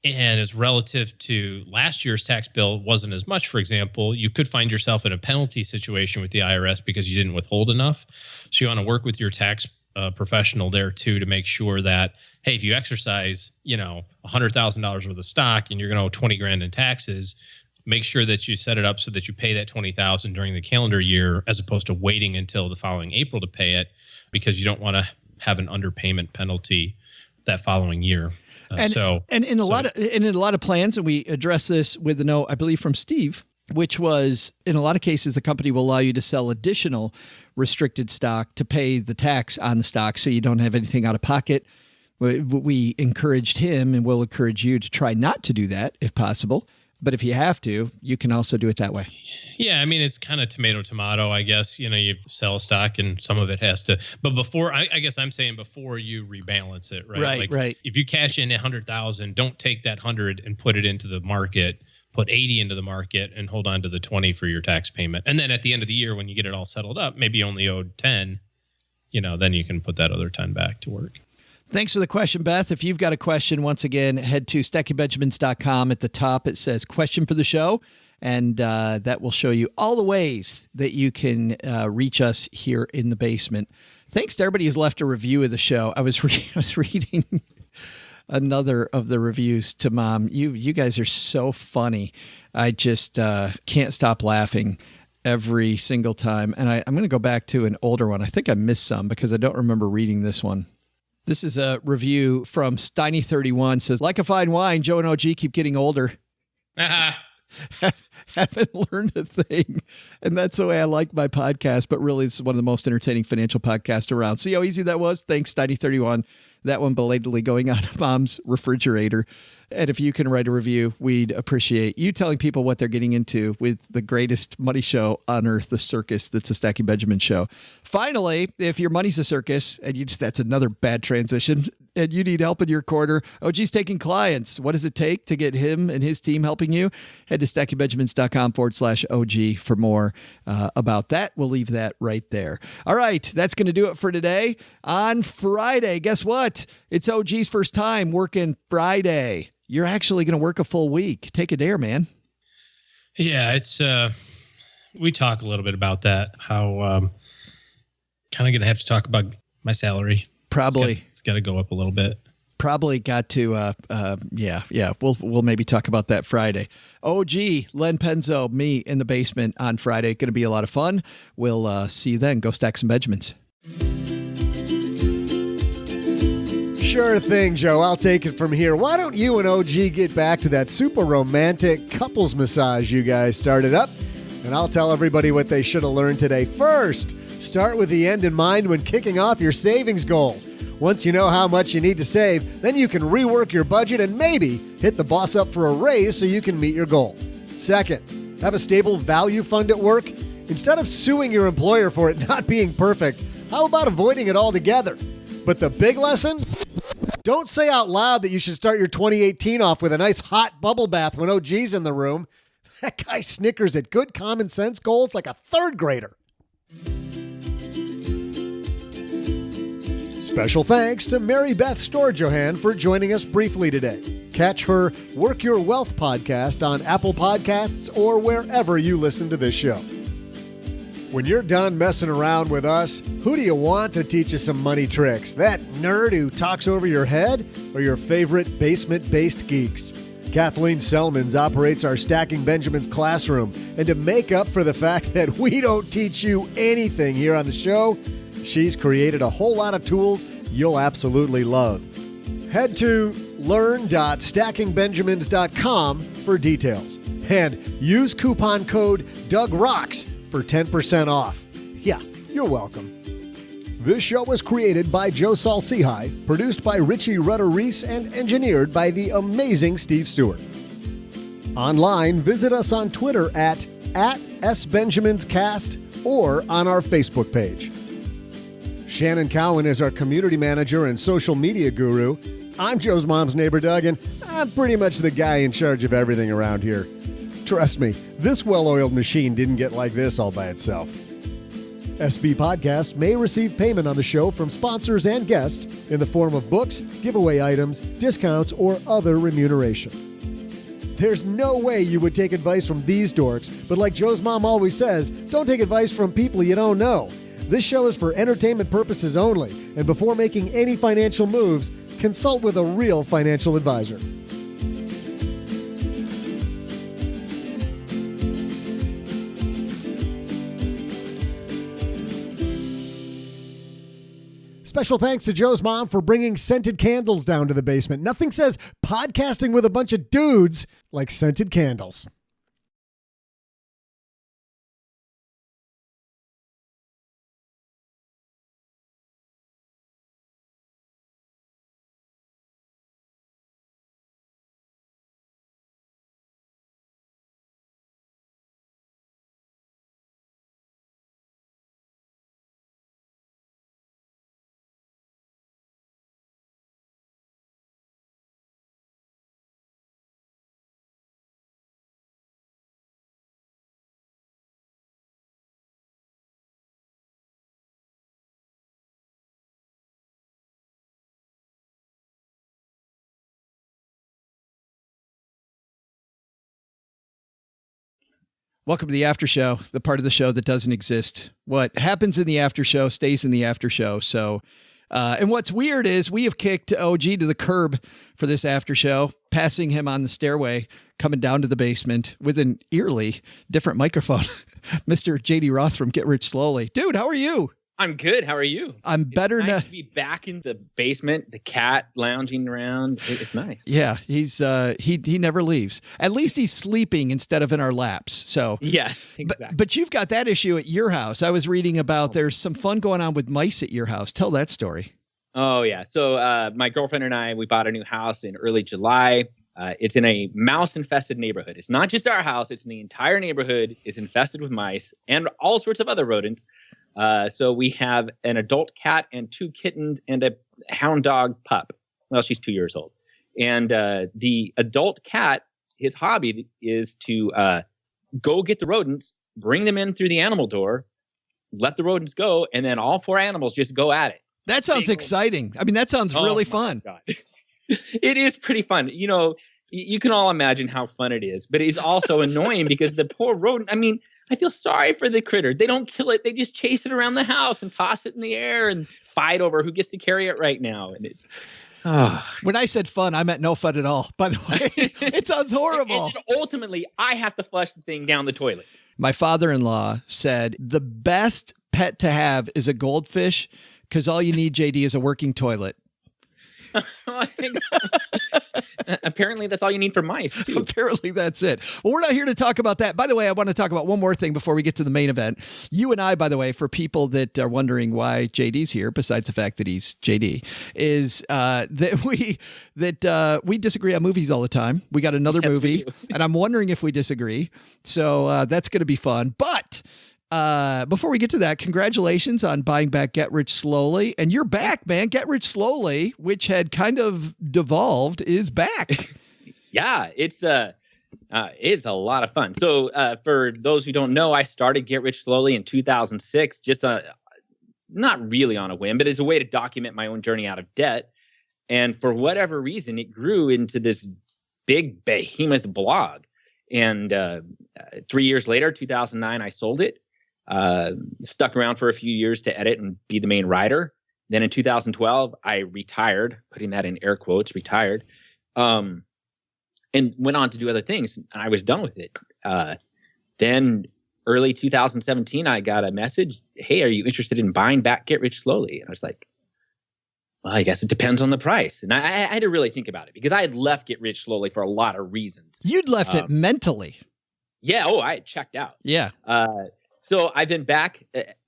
and is relative to last year's tax bill wasn't as much, for example, you could find yourself in a penalty situation with the IRS because you didn't withhold enough. So you want to work with your tax professional there too to make sure that, hey, if you exercise, $100,000 worth of stock and you're going to owe 20 grand in taxes, make sure that you set it up so that you pay that 20,000 during the calendar year, as opposed to waiting until the following April to pay it, because you don't want to have an underpayment penalty that following year. In a lot of plans, and we address this with a note, I believe, from Steve, which was, in a lot of cases, the company will allow you to sell additional restricted stock to pay the tax on the stock so you don't have anything out of pocket. We encouraged him, and we'll encourage you to try not to do that if possible. But if you have to, you can also do it that way. Yeah, I mean, it's kind of tomato, I guess. You sell stock and some of it has to. But before, I guess I'm saying before you rebalance it, right? Right. If you cash in 100,000, don't take that 100 and put it into the market. Put 80 into the market and hold on to the 20 for your tax payment. And then at the end of the year, when you get it all settled up, maybe you only owed 10, then you can put that other 10 back to work. Thanks for the question, Beth. If you've got a question, once again, head to stackingbenjamins.com. At the top, it says question for the show, and that will show you all the ways that you can reach us here in the basement. Thanks to everybody who's left a review of the show. I was reading another of the reviews to Mom. You guys are so funny. I just can't stop laughing every single time. And I'm going to go back to an older one. I think I missed some because I don't remember reading this one. This is a review from Steiny31. Says, like a fine wine, Joe and OG keep getting older. Haven't learned a thing. And that's the way I like my podcast. But really, it's one of the most entertaining financial podcasts around. See how easy that was? Thanks, Steiny31. That one belatedly going on Mom's refrigerator. And if you can write a review, we'd appreciate you telling people what they're getting into with the greatest money show on earth, the circus that's a Stacking Benjamin show. Finally, if your money's a circus, and that's another bad transition, and you need help in your quarter, OG's taking clients. What does it take to get him and his team helping you? Head to stackingbenjamins.com/OG for more about that. We'll leave that right there. All right, that's going to do it for today. On Friday, guess what? It's OG's first time working Friday. You're actually going to work a full week. Take a dare, man. Yeah, it's we talk a little bit about that, how kind of going to have to talk about my salary. Probably. It's got to go up a little bit. Probably got to, yeah. We'll maybe talk about that Friday. OG, Len Penzo, me in the basement on Friday. Going to be a lot of fun. We'll see you then. Go stack some Benjamins. Sure thing, Joe. I'll take it from here. Why don't you and OG get back to that super romantic couples massage you guys started up? And I'll tell everybody what they should have learned today. First, start with the end in mind when kicking off your savings goals. Once you know how much you need to save, then you can rework your budget and maybe hit the boss up for a raise so you can meet your goal. Second, have a stable value fund at work. Instead of suing your employer for it not being perfect, how about avoiding it altogether? But the big lesson? Don't say out loud that you should start your 2018 off with a nice hot bubble bath when OG's in the room. That guy snickers at good common sense goals like a third grader. Special thanks to Mary Beth Storjohan for joining us briefly today. Catch her Work Your Wealth podcast on Apple Podcasts or wherever you listen to this show. When you're done messing around with us, who do you want to teach you some money tricks? That nerd who talks over your head or your favorite basement-based geeks? Kathleen Selmans operates our Stacking Benjamins classroom, and to make up for the fact that we don't teach you anything here on the show, she's created a whole lot of tools you'll absolutely love. Head to learn.stackingbenjamins.com for details. And use coupon code DougRocks for 10% off. Yeah, you're welcome. This show was created by Joe Saul-Sehy, produced by Richie Rutter-Reese, and engineered by the amazing Steve Stewart. Online, visit us on Twitter at SBenjaminsCast or on our Facebook page. Shannon Cowan is our community manager and social media guru. I'm Joe's mom's neighbor, Doug, and I'm pretty much the guy in charge of everything around here. Trust me, this well-oiled machine didn't get like this all by itself. SB Podcasts may receive payment on the show from sponsors and guests in the form of books, giveaway items, discounts, or other remuneration. There's no way you would take advice from these dorks, but like Joe's mom always says, don't take advice from people you don't know. This show is for entertainment purposes only, and before making any financial moves, consult with a real financial advisor. Special thanks to Joe's mom for bringing scented candles down to the basement. Nothing says podcasting with a bunch of dudes like scented candles. Welcome to the after show, the part of the show that doesn't exist. What happens in the after show stays in the after show. So, and what's weird is we have kicked OG to the curb for this after show, passing him on the stairway, coming down to the basement with an eerily different microphone. Mr. JD Roth from Get Rich Slowly. Dude, how are you? I'm good. How are you? I'm better now. Nice to be back in the basement, the cat lounging around. It's nice. Yeah, he's he never leaves. At least he's sleeping instead of in our laps. So yes, exactly. But you've got that issue at your house. I was reading about there's some fun going on with mice at your house. Tell that story. Oh yeah. So my girlfriend and I, we bought a new house in early July. It's in a mouse-infested neighborhood. It's not just our house. It's in the entire neighborhood is infested with mice and all sorts of other rodents. So we have an adult cat and 2 kittens and a hound dog pup. Well, she's 2 years old. And the adult cat, his hobby is to go get the rodents, bring them in through the animal door, let the rodents go, and then all 4 animals just go at it. That sounds exciting. I mean, that sounds really fun. God. It is pretty fun. You know, you can all imagine how fun it is, but it's also annoying because the poor rodent, I mean, I feel sorry for the critter. They don't kill it. They just chase it around the house and toss it in the air and fight over who gets to carry it right now. And it's, when I said fun, I meant no fun at all, by the way. It sounds horrible. And ultimately, I have to flush the thing down the toilet. My father-in-law said the best pet to have is a goldfish because all you need, JD, is a working toilet. Apparently that's all you need for mice too. Apparently that's it. Well, we're not here to talk about that. By the way, I want to talk about one more thing before we get to the main event. You and I, by the way, for people that are wondering why JD's here, besides the fact that he's JD, is that we disagree on movies all the time. We got another movie, and I'm wondering if we disagree. So that's going to be fun. But before we get to that, congratulations on buying back Get Rich Slowly. And you're back, man. Get Rich Slowly, which had kind of devolved, is back. Yeah, it's a lot of fun. So for those who don't know, I started Get Rich Slowly in 2006, just not really on a whim, but as a way to document my own journey out of debt. And for whatever reason, it grew into this big behemoth blog. And 3 years later, 2009, I sold it. Stuck around for a few years to edit and be the main writer. Then in 2012, I retired, putting that in air quotes, retired, and went on to do other things. And I was done with it. Then early 2017, I got a message. Hey, are you interested in buying back Get Rich Slowly? And I was like, well, I guess it depends on the price. And I had to really think about it because I had left Get Rich Slowly for a lot of reasons. You'd left it mentally. Yeah. Oh, I had checked out. Yeah. So I've been back.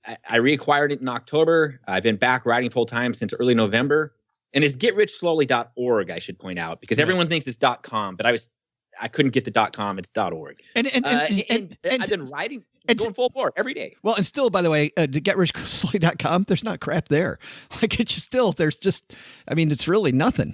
I reacquired it in October. I've been back writing full time since early November. And it's getrichslowly.org, I should point out, because everyone thinks it's .com, but I couldn't get the .com. It's .org. And I've been writing, going full bore every day. Well, and still, by the way, to getrichslowly.com, there's not crap there. Like it's just still, there's just, I mean, it's really nothing.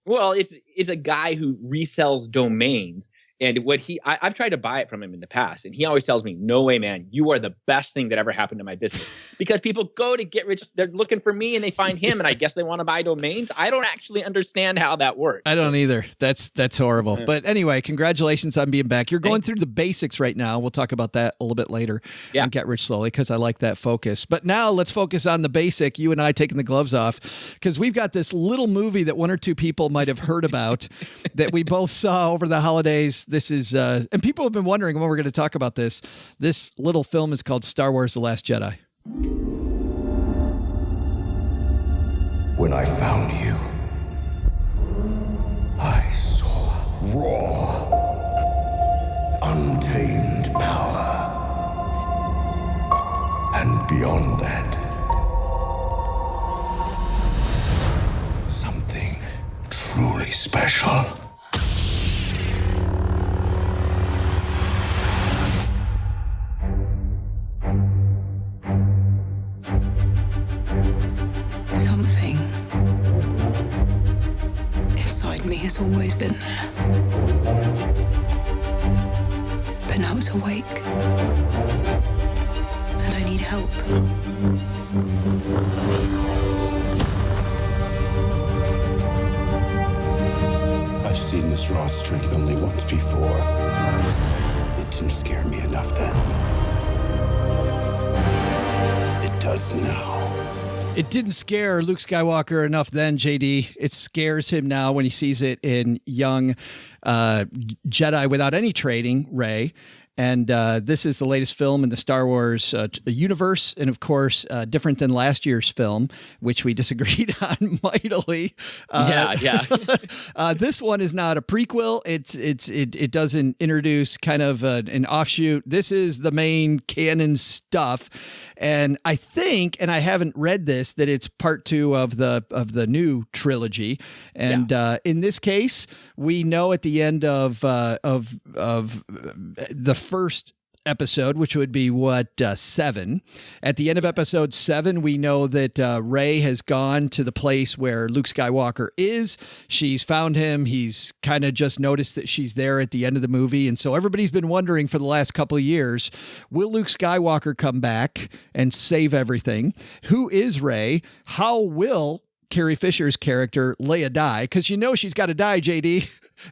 Well, it's a guy who resells domains. And what I've tried to buy it from him in the past, and he always tells me, no way, man, you are the best thing that ever happened to my business. Because people go to Get Rich, they're looking for me and they find him, and I guess they want to buy domains. I don't actually understand how that works. I don't either. That's horrible. Yeah. But anyway, congratulations on being back. You're going through the basics right now. We'll talk about that a little bit later on Get Rich Slowly, because I like that focus. But now let's focus on the basic, you and I taking the gloves off, because we've got this little movie that one or two people might have heard about that we both saw over the holidays. This is, and people have been wondering when we're going to talk about this. This little film is called Star Wars: The Last Jedi. When I found you, I saw raw, untamed power. And beyond that, something truly special. Something inside me has always been there. But now it's awake. And I need help. I've seen this raw strength only once before. It didn't scare me enough then. It does now. It didn't scare Luke Skywalker enough then, JD. It scares him now when he sees it in young Jedi without any training, Rey. And this is the latest film in the Star Wars universe. And of course, different than last year's film, which we disagreed on mightily. This one is not a prequel. It doesn't introduce kind of an offshoot. This is the main canon stuff. And I think, and I haven't read this, that it's part 2 of the new trilogy. And in this case, we know at the end of the first episode, which would be 7. At the end of episode 7, we know that Rey has gone to the place where Luke Skywalker is. She's found him. He's kind of just noticed that she's there at the end of the movie. And so everybody's been wondering for the last couple of years, will Luke Skywalker come back and save everything? Who is Rey? How will Carrie Fisher's character Leia die? Because you know she's got to die, JD.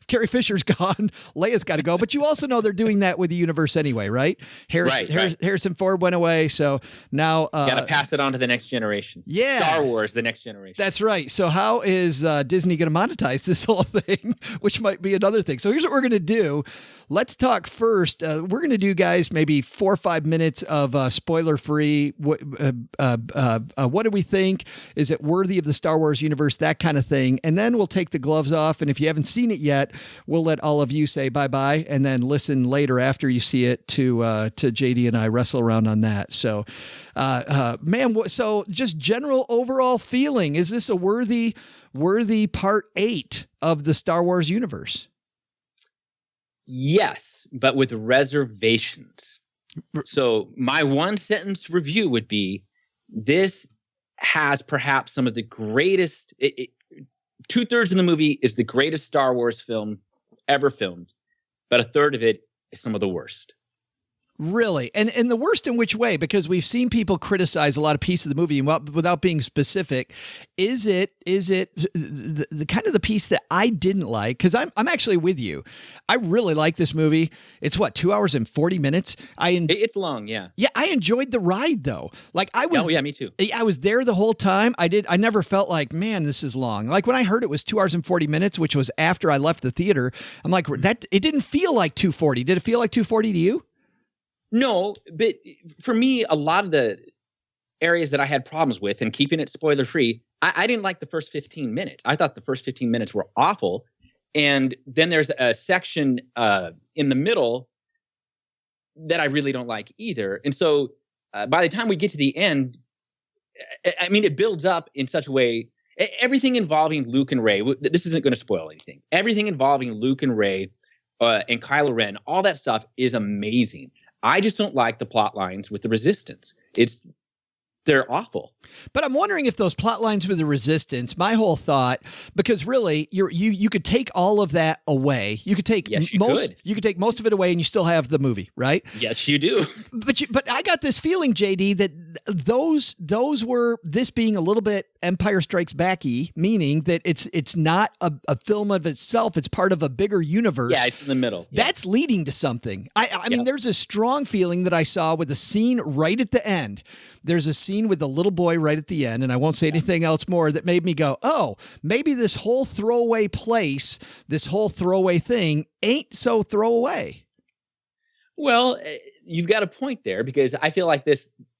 Carrie Fisher's gone. Leia's got to go. But you also know they're doing that with the universe anyway, right? Harrison Ford went away. So now... got to pass it on to the next generation. Yeah. Star Wars, the next generation. That's right. So how is Disney going to monetize this whole thing, which might be another thing. So here's what we're going to do. Let's talk first. We're going to do, guys, maybe 4 or 5 minutes of spoiler-free. What do we think? Is it worthy of the Star Wars universe? That kind of thing. And then we'll take the gloves off. And if you haven't seen it yet, we'll let all of you say bye-bye and then listen later after you see it to JD and I wrestle around on that. So, so just general overall feeling, is this a worthy part 8 of the Star Wars universe? Yes, but with reservations. So my one sentence review would be, this has perhaps some of the greatest, 2/3 of the movie is the greatest Star Wars film ever filmed, but 1/3 of it is some of the worst. Really? And the worst in which way? Because we've seen people criticize a lot of pieces of the movie, and without being specific, is it the kind of the piece that I didn't like? Because I'm actually with you. I really like this movie. It's 2 hours and 40 minutes. It's long, yeah. Yeah, I enjoyed the ride though. Like I was. Oh yeah, me too. I was there the whole time. I never felt like, man, this is long. Like when I heard it was 2 hours and 40 minutes, which was after I left the theater, I'm like, that it didn't feel like 240. Did it feel like 240 to you? No, but for me, a lot of the areas that I had problems with, and keeping it spoiler free, I didn't like the first 15 minutes. I thought the first 15 minutes were awful. And then there's a section in the middle that I really don't like either. And so by the time we get to the end, I mean, it builds up in such a way. Everything involving Luke and Rey, this isn't going to spoil anything. Everything involving Luke and Rey and Kylo Ren, all that stuff is amazing. I just don't like the plot lines with the Resistance. They're awful. But I'm wondering if those plot lines with the Resistance, my whole thought, because really you could take all of that away. You could take you could take most of it away and you still have the movie, right? Yes, you do. But I got this feeling, JD, that those were this being a little bit Empire Strikes Back-y, meaning that it's not a film of itself, it's part of a bigger universe. Yeah, it's in the middle. Yeah. That's leading to something. I mean, there's a strong feeling that I saw with the scene right at the end. There's a scene with the little boy right at the end, and I won't say anything else more, that made me go, oh, maybe this whole throwaway place, this whole throwaway thing ain't so throwaway. Well, you've got a point there, because I feel like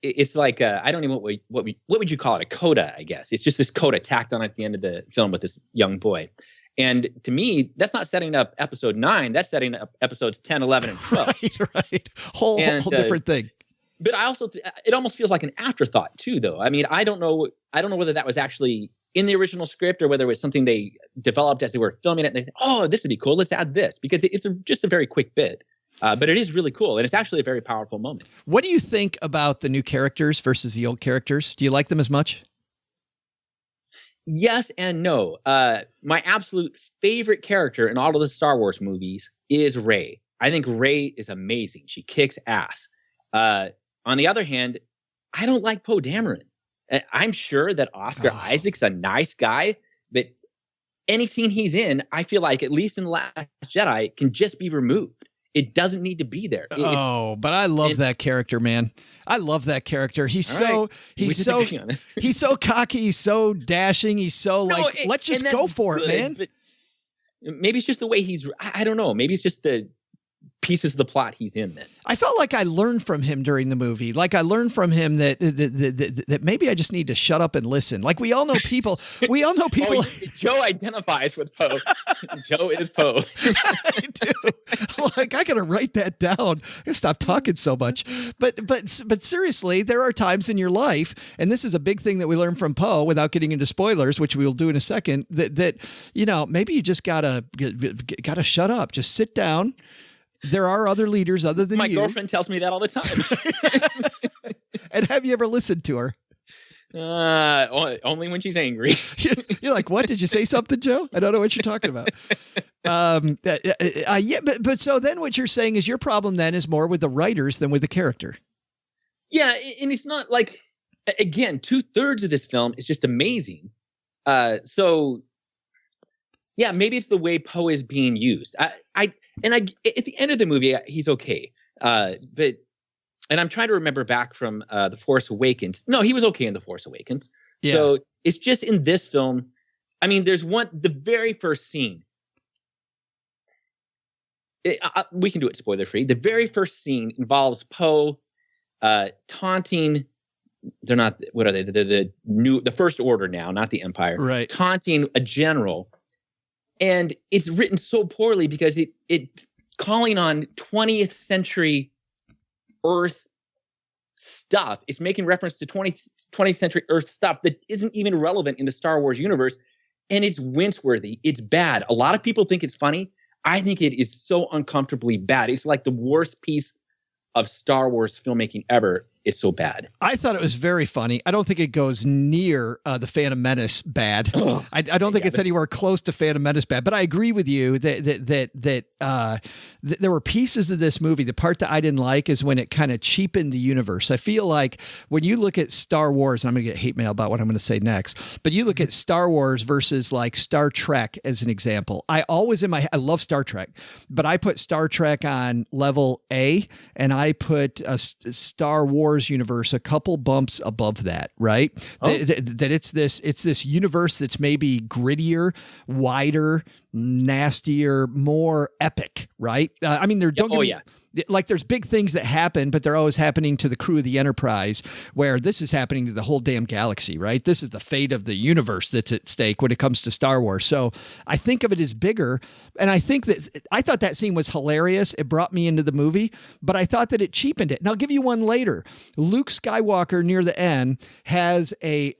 it's like, I don't even know what would you call it? A coda, I guess. It's just this coda tacked on at the end of the film with this young boy. And to me, that's not setting up episode 9. That's setting up episodes 10, 11, and 12. Right. Whole different thing. But I also, it almost feels like an afterthought too, though. I mean, I don't know whether that was actually in the original script or whether it was something they developed as they were filming it. And they thought, oh, this would be cool. Let's add this, because it's just a very quick bit. But it is really cool. And it's actually a very powerful moment. What do you think about the new characters versus the old characters? Do you like them as much? Yes and no. My absolute favorite character in all of the Star Wars movies is Rey. I think Rey is amazing. She kicks ass. On the other hand, I don't like Poe Dameron. I'm sure that Oscar Isaac's a nice guy, but any scene he's in, I feel like, at least in The Last Jedi, can just be removed. It doesn't need to be there. But I love that character, man. I love that character. He's so cocky, he's so dashing, he's so let's just go for it, man. But maybe it's just the way I don't know. Maybe it's just the pieces of the plot he's in then. I felt like I learned from him during the movie. Like I learned from him that maybe I just need to shut up and listen. Like we all know people. Joe identifies with Poe. Joe is Poe. I do. Like I gotta write that down. I gotta stop talking so much. But seriously, there are times in your life, and this is a big thing that we learn from Poe, without getting into spoilers, which we'll do in a second. That maybe you just gotta shut up. Just sit down. There are other leaders other than My you. My girlfriend tells me that all the time. And have you ever listened to her? Only when she's angry. You're like, what? Did you say something, Joe? I don't know what you're talking about. But so then what you're saying is your problem then is more with the writers than with the character. Yeah, and it's not like, again, 2/3 of this film is just amazing. So yeah, maybe it's the way Poe is being used. At the end of the movie, he's okay. And I'm trying to remember back from The Force Awakens. No, he was okay in The Force Awakens. Yeah. So it's just in this film. I mean, there's the very first scene. We can do it spoiler free. The very first scene involves Poe taunting. They're not. What are they? The First Order now, not the Empire. Right. Taunting a general. And it's written so poorly because it's calling on 20th century Earth stuff. It's making reference to 20th century Earth stuff that isn't even relevant in the Star Wars universe. And it's wince-worthy. It's bad. A lot of people think it's funny. I think it is so uncomfortably bad. It's like the worst piece of Star Wars filmmaking ever. Is so bad. I thought it was very funny. I don't think it goes near the Phantom Menace bad. I don't think it's anywhere close to Phantom Menace bad. But I agree with you that there were pieces of this movie. The part that I didn't like is when it kind of cheapened the universe. I feel like when you look at Star Wars, and I'm going to get hate mail about what I'm going to say next, but you look at Star Wars versus like Star Trek as an example. I love Star Trek, but I put Star Trek on level A, and I put Star Wars universe a couple bumps above that, right? That it's this universe that's maybe grittier, wider, nastier, more epic, right? I mean, don't get like there's big things that happen, but they're always happening to the crew of the Enterprise, where this is happening to the whole damn galaxy, right? This is the fate of the universe that's at stake when it comes to Star Wars. So I think of it as bigger. And I think that I thought that scene was hilarious. It brought me into the movie, but I thought that it cheapened it. And I'll give you one later. Luke Skywalker near the end has a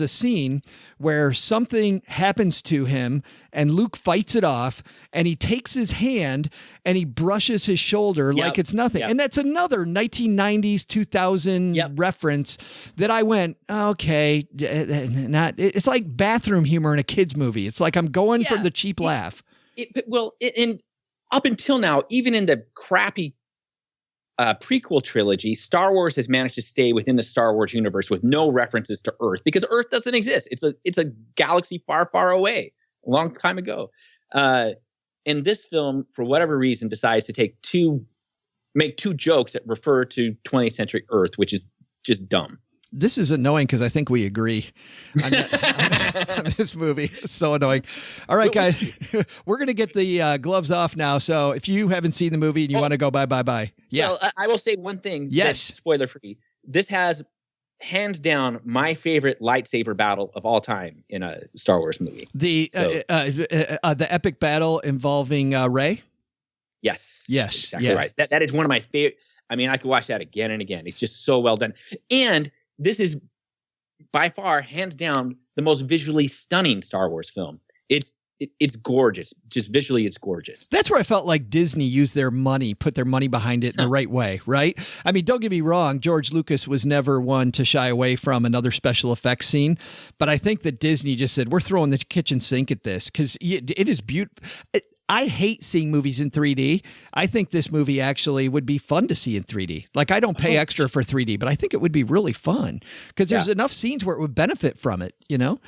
scene where something happens to him and Luke fights it off and he takes his hand and he brushes his shoulder like it's nothing. And that's another 1990s, 2000 reference that I went, okay, it's like bathroom humor in a kid's movie. It's like I'm going for the cheap laugh. And up until now, even in the crappy prequel trilogy, Star Wars has managed to stay within the Star Wars universe with no references to Earth because Earth doesn't exist. It's a galaxy far, far away, a long time ago. And this film, for whatever reason, decides to make two jokes that refer to 20th century Earth, which is just dumb. This is annoying because I think we agree on this movie. It's so annoying. All right, guys, we're going to get the gloves off now. So if you haven't seen the movie and you want to go bye. Yeah. Well, I will say one thing. Yes. Spoiler free. This has hands down my favorite lightsaber battle of all time in a Star Wars movie. The epic battle involving Rey? Yes. Exactly right. That is one of my favorite. I mean, I could watch that again and again. It's just so well done. And this is by far, hands down, the most visually stunning Star Wars film. It's gorgeous. Just visually, it's gorgeous. That's where I felt like Disney used their money, put their money behind it in the right way, right? I mean, don't get me wrong. George Lucas was never one to shy away from another special effects scene. But I think that Disney just said, we're throwing the kitchen sink at this because it is beautiful. I hate seeing movies in 3D. I think this movie actually would be fun to see in 3D. Like, I don't pay extra for 3D, but I think it would be really fun because there's enough scenes where it would benefit from it, you know?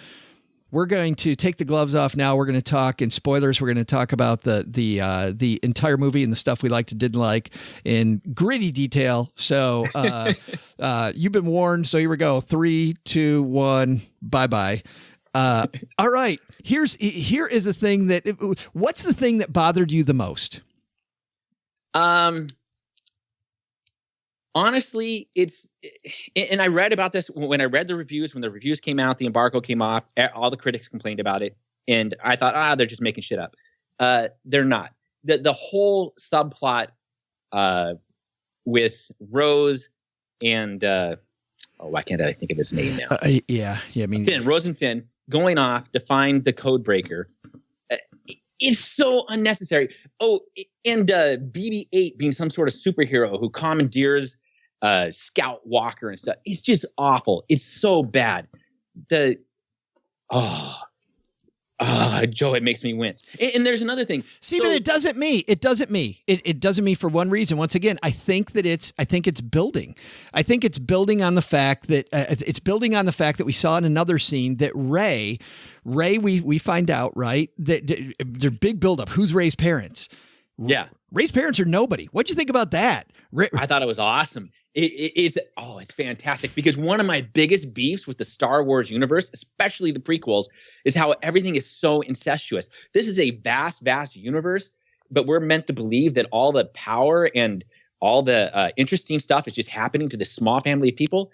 We're going to take the gloves off now. We're going to talk in spoilers. We're going to talk about the entire movie and the stuff we liked and didn't like in gritty detail. So you've been warned. So here we go. 3, 2, 1, bye-bye. All right. Here is the thing what's the thing that bothered you the most? Honestly, and I read about this when I read the reviews, when the reviews came out, the embargo came off, all the critics complained about it. And I thought, they're just making shit up. They're not. The whole subplot, with Rose and, why can't I think of his name now? I mean, Finn, Rose and Finn going off to find the code breaker is so unnecessary. Oh, and BB-8 being some sort of superhero who commandeers Scout Walker and stuff. It's just awful. It's so bad. Joe, it makes me wince. And there's another thing. But it doesn't me. It doesn't me. It doesn't me for one reason. Once again, I think it's building. I think it's building on the fact that we saw in another scene that Rey, we find out, right, that their big buildup. Who's Rey's parents? Yeah. Rey's parents are nobody. What'd you think about that? I thought it was awesome. It's fantastic because one of my biggest beefs with the Star Wars universe, especially the prequels, is how everything is so incestuous. This is a vast, vast universe, but we're meant to believe that all the power and all the interesting stuff is just happening to this small family of people.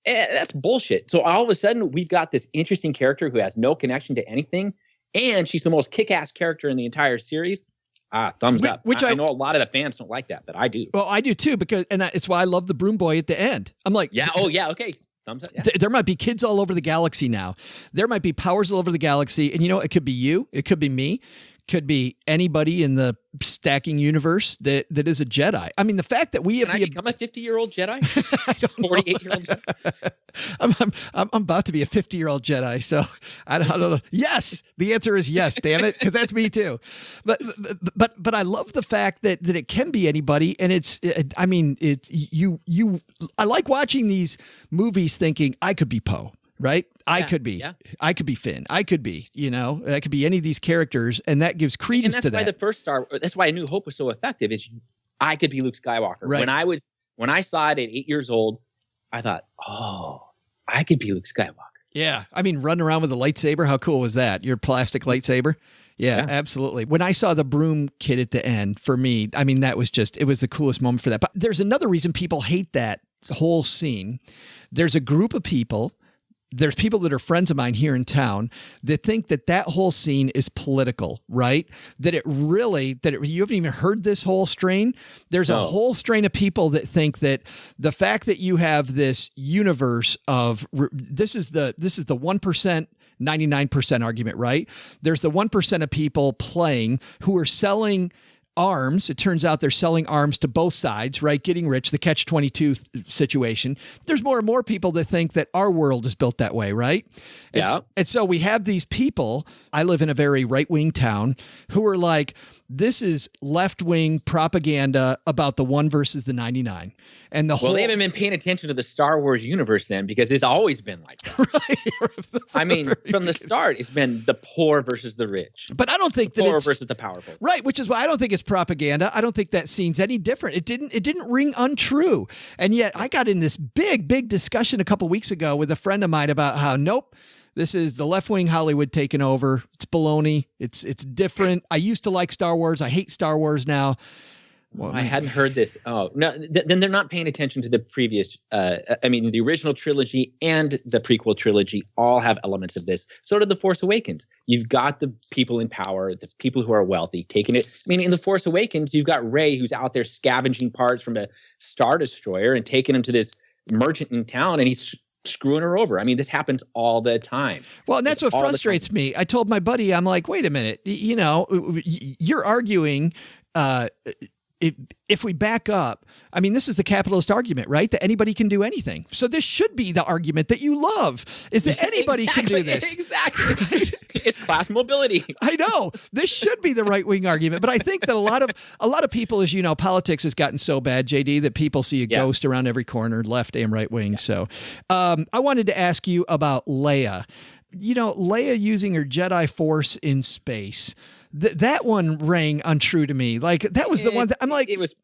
That's bullshit. So all of a sudden, we've got this interesting character who has no connection to anything, and she's the most kick-ass character in the entire series. Thumbs up. Which I know a lot of the fans don't like that, but I do. Well, I do too, because it's why I love the broom boy at the end. I'm like, okay. Thumbs up. Yeah. There might be kids all over the galaxy now. There might be powers all over the galaxy, and it could be you, it could be me, could be anybody in the stacking universe that is a Jedi. I mean, the fact that we have become a 50-year-old Jedi, 48-year-old Jedi. I'm about to be a 50-year-old Jedi, so I don't know. Yes, the answer is yes. Damn it, because that's me too. But I love the fact that it can be anybody, and I like watching these movies, thinking I could be Poe. Right? I could be Finn. I could be, I could be any of these characters. And that gives credence to that. That's why A New Hope was so effective is I could be Luke Skywalker. Right. When I saw it at 8 years old, I thought, I could be Luke Skywalker. Yeah. I mean, running around with a lightsaber. How cool was that? Your plastic lightsaber. Yeah, Yeah. absolutely. When I saw the broom kid at the end, for me, I mean, that was it was the coolest moment for that. But there's another reason people hate that whole scene. There's a group of people. There's people that are friends of mine here in town that think that whole scene is political, right? That you haven't even heard this whole strain. There's a whole strain of people that think that the fact that you have this universe of this is the 1%, 99% argument, right? There's the 1% of people playing who are selling arms. It turns out they're selling arms to both sides, right? Getting rich, the catch-22 situation. There's more and more people that think that our world is built that way, right? Yeah. And so we have these people, I live in a very right-wing town, who are like, this is left-wing propaganda about the 1 versus the 99. And They haven't been paying attention to the Star Wars universe then, because it's always been like that. Right. I mean, from the start, it's been the poor versus the rich. But I don't think the that poor it's versus the powerful. Right, which is why I don't think it's propaganda. I don't think that scene's any different. It didn't ring untrue. And yet I got in this big discussion a couple weeks ago with a friend of mine about how, nope, this is the left-wing Hollywood taking over. It's baloney. It's different. I used to like Star Wars. I hate Star Wars now. Well, I hadn't heard this. Oh, no, then they're not paying attention to the previous. The original trilogy and the prequel trilogy all have elements of this. So did The Force Awakens. You've got the people in power, the people who are wealthy, taking it. I mean, in The Force Awakens, you've got Rey, who's out there scavenging parts from a Star Destroyer and taking them to this merchant in town, and he's screwing her over. I mean, this happens all the time. Well, and that's what frustrates me. I told my buddy, I'm like, wait a minute, you're arguing if we back up, I mean, this is the capitalist argument, right? That anybody can do anything. So this should be the argument that you love, is that anybody can do this. Exactly. Right? It's class mobility. I know. This should be the right-wing argument. But I think that a lot of people, as you know, politics has gotten so bad, JD, that people see a ghost around every corner, left and right wing. Yeah. So I wanted to ask you about Leia. Leia using her Jedi Force in space. That one rang untrue to me. Like, that was the one that I'm like, it was.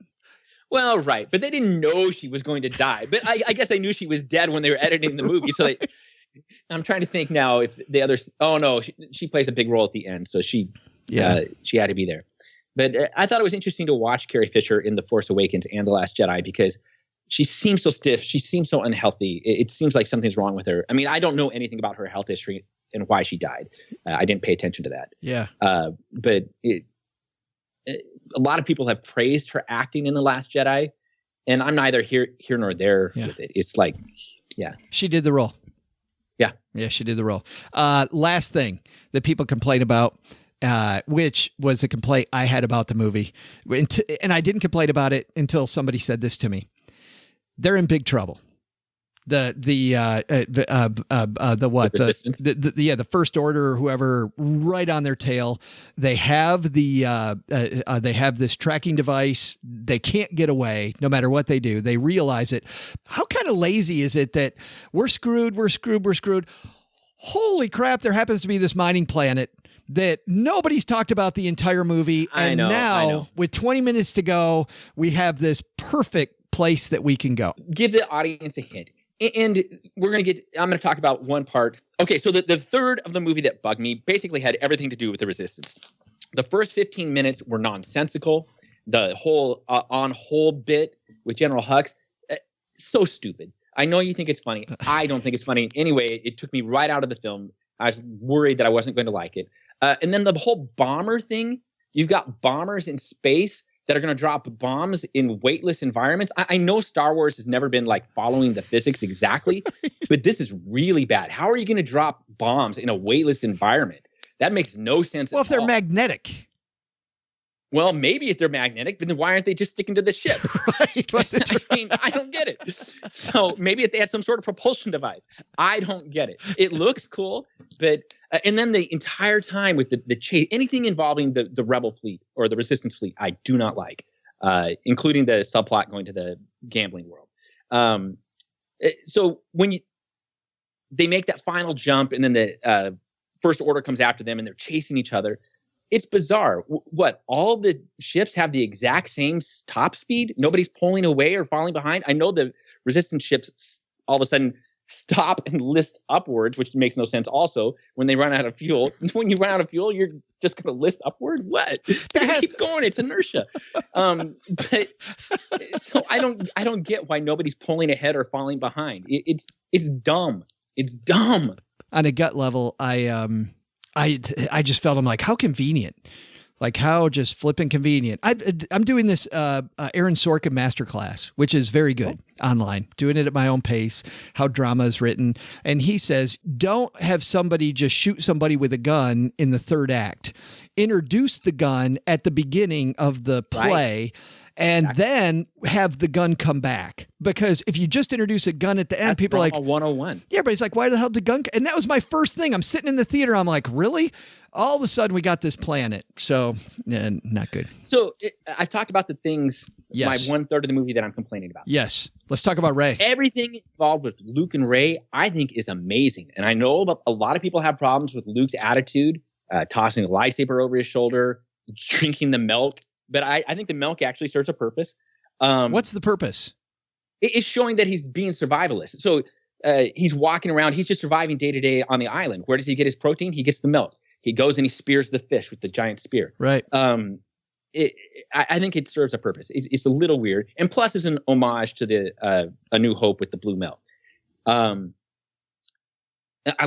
Well, right, but they didn't know she was going to die. But I guess they knew she was dead when they were editing the movie. So I'm trying to think now if the others. Oh no, she plays a big role at the end, so she had to be there. But I thought it was interesting to watch Carrie Fisher in The Force Awakens and The Last Jedi, because she seems so stiff. She seems so unhealthy. It seems like something's wrong with her. I mean, I don't know anything about her health history and why she died. I didn't pay attention to that. Yeah. But a lot of people have praised her acting in The Last Jedi, and I'm neither here nor there with it. It's like, she did the role. Yeah, she did the role. Last thing that people complain about, which was a complaint I had about the movie, and I didn't complain about it until somebody said this to me. They're in big trouble. The First Order, or whoever, right on their tail. They have they have this tracking device. They can't get away no matter what they do. They realize it. How kind of lazy is it that we're screwed? Holy crap! There happens to be this mining planet that nobody's talked about the entire movie, and I know. With 20 minutes to go, we have this perfect place that we can go. Give the audience a hint. And I'm going to talk about one part. Okay, so the third of the movie that bugged me basically had everything to do with the Resistance. The first 15 minutes were nonsensical. The whole on-hold bit with General Hux, so stupid. I know you think it's funny. I don't think it's funny. Anyway, it took me right out of the film. I was worried that I wasn't going to like it. And then the whole bomber thing, you've got bombers in space that are going to drop bombs in weightless environments. I know Star Wars has never been like following the physics exactly, but this is really bad. How are you going to drop bombs in a weightless environment? That makes no sense. Well, if they're magnetic. Well, maybe if they're magnetic, but then why aren't they just sticking to the ship? Right. I mean, I don't get it. So maybe if they had some sort of propulsion device, I don't get it. It looks cool, but and then the entire time with the chase, anything involving the Rebel fleet or the Resistance fleet, I do not like, including the subplot going to the gambling world. So when they make that final jump, and then the First Order comes after them, and they're chasing each other. It's bizarre. What, all the ships have the exact same top speed? Nobody's pulling away or falling behind? I know the Resistance ships all of a sudden stop and list upwards, which makes no sense also when they run out of fuel. When you run out of fuel, you're just going to list upward? What? Keep going. It's inertia. But so I don't get why nobody's pulling ahead or falling behind. It's dumb. It's dumb. On a gut level, I just felt, I'm like, how convenient. Like how just flipping convenient. I'm doing this Aaron Sorkin masterclass, which is very good online, doing it at my own pace, how drama is written. And he says, don't have somebody just shoot somebody with a gun in the third act. Introduce the gun at the beginning of the play. Right. And then have the gun come back. Because if you just introduce a gun at the end, people are like, 101. Yeah, but he's like, why the hell did gun? And that was my first thing. I'm sitting in the theater. I'm like, really? All of a sudden we got this planet. So not good. So I've talked about the things, my 1/3 of the movie that I'm complaining about. Yes. Let's talk about Rey. Everything involved with Luke and Rey, I think is amazing. And I know a lot of people have problems with Luke's attitude, tossing the lightsaber over his shoulder, drinking the milk. But I think the milk actually serves a purpose. What's the purpose? It's showing that he's being survivalist. So he's walking around. He's just surviving day to day on the island. Where does he get his protein? He gets the milk. He goes and he spears the fish with the giant spear. Right. I think it serves a purpose. It's a little weird. And plus it's an homage to the A New Hope with the blue milk. I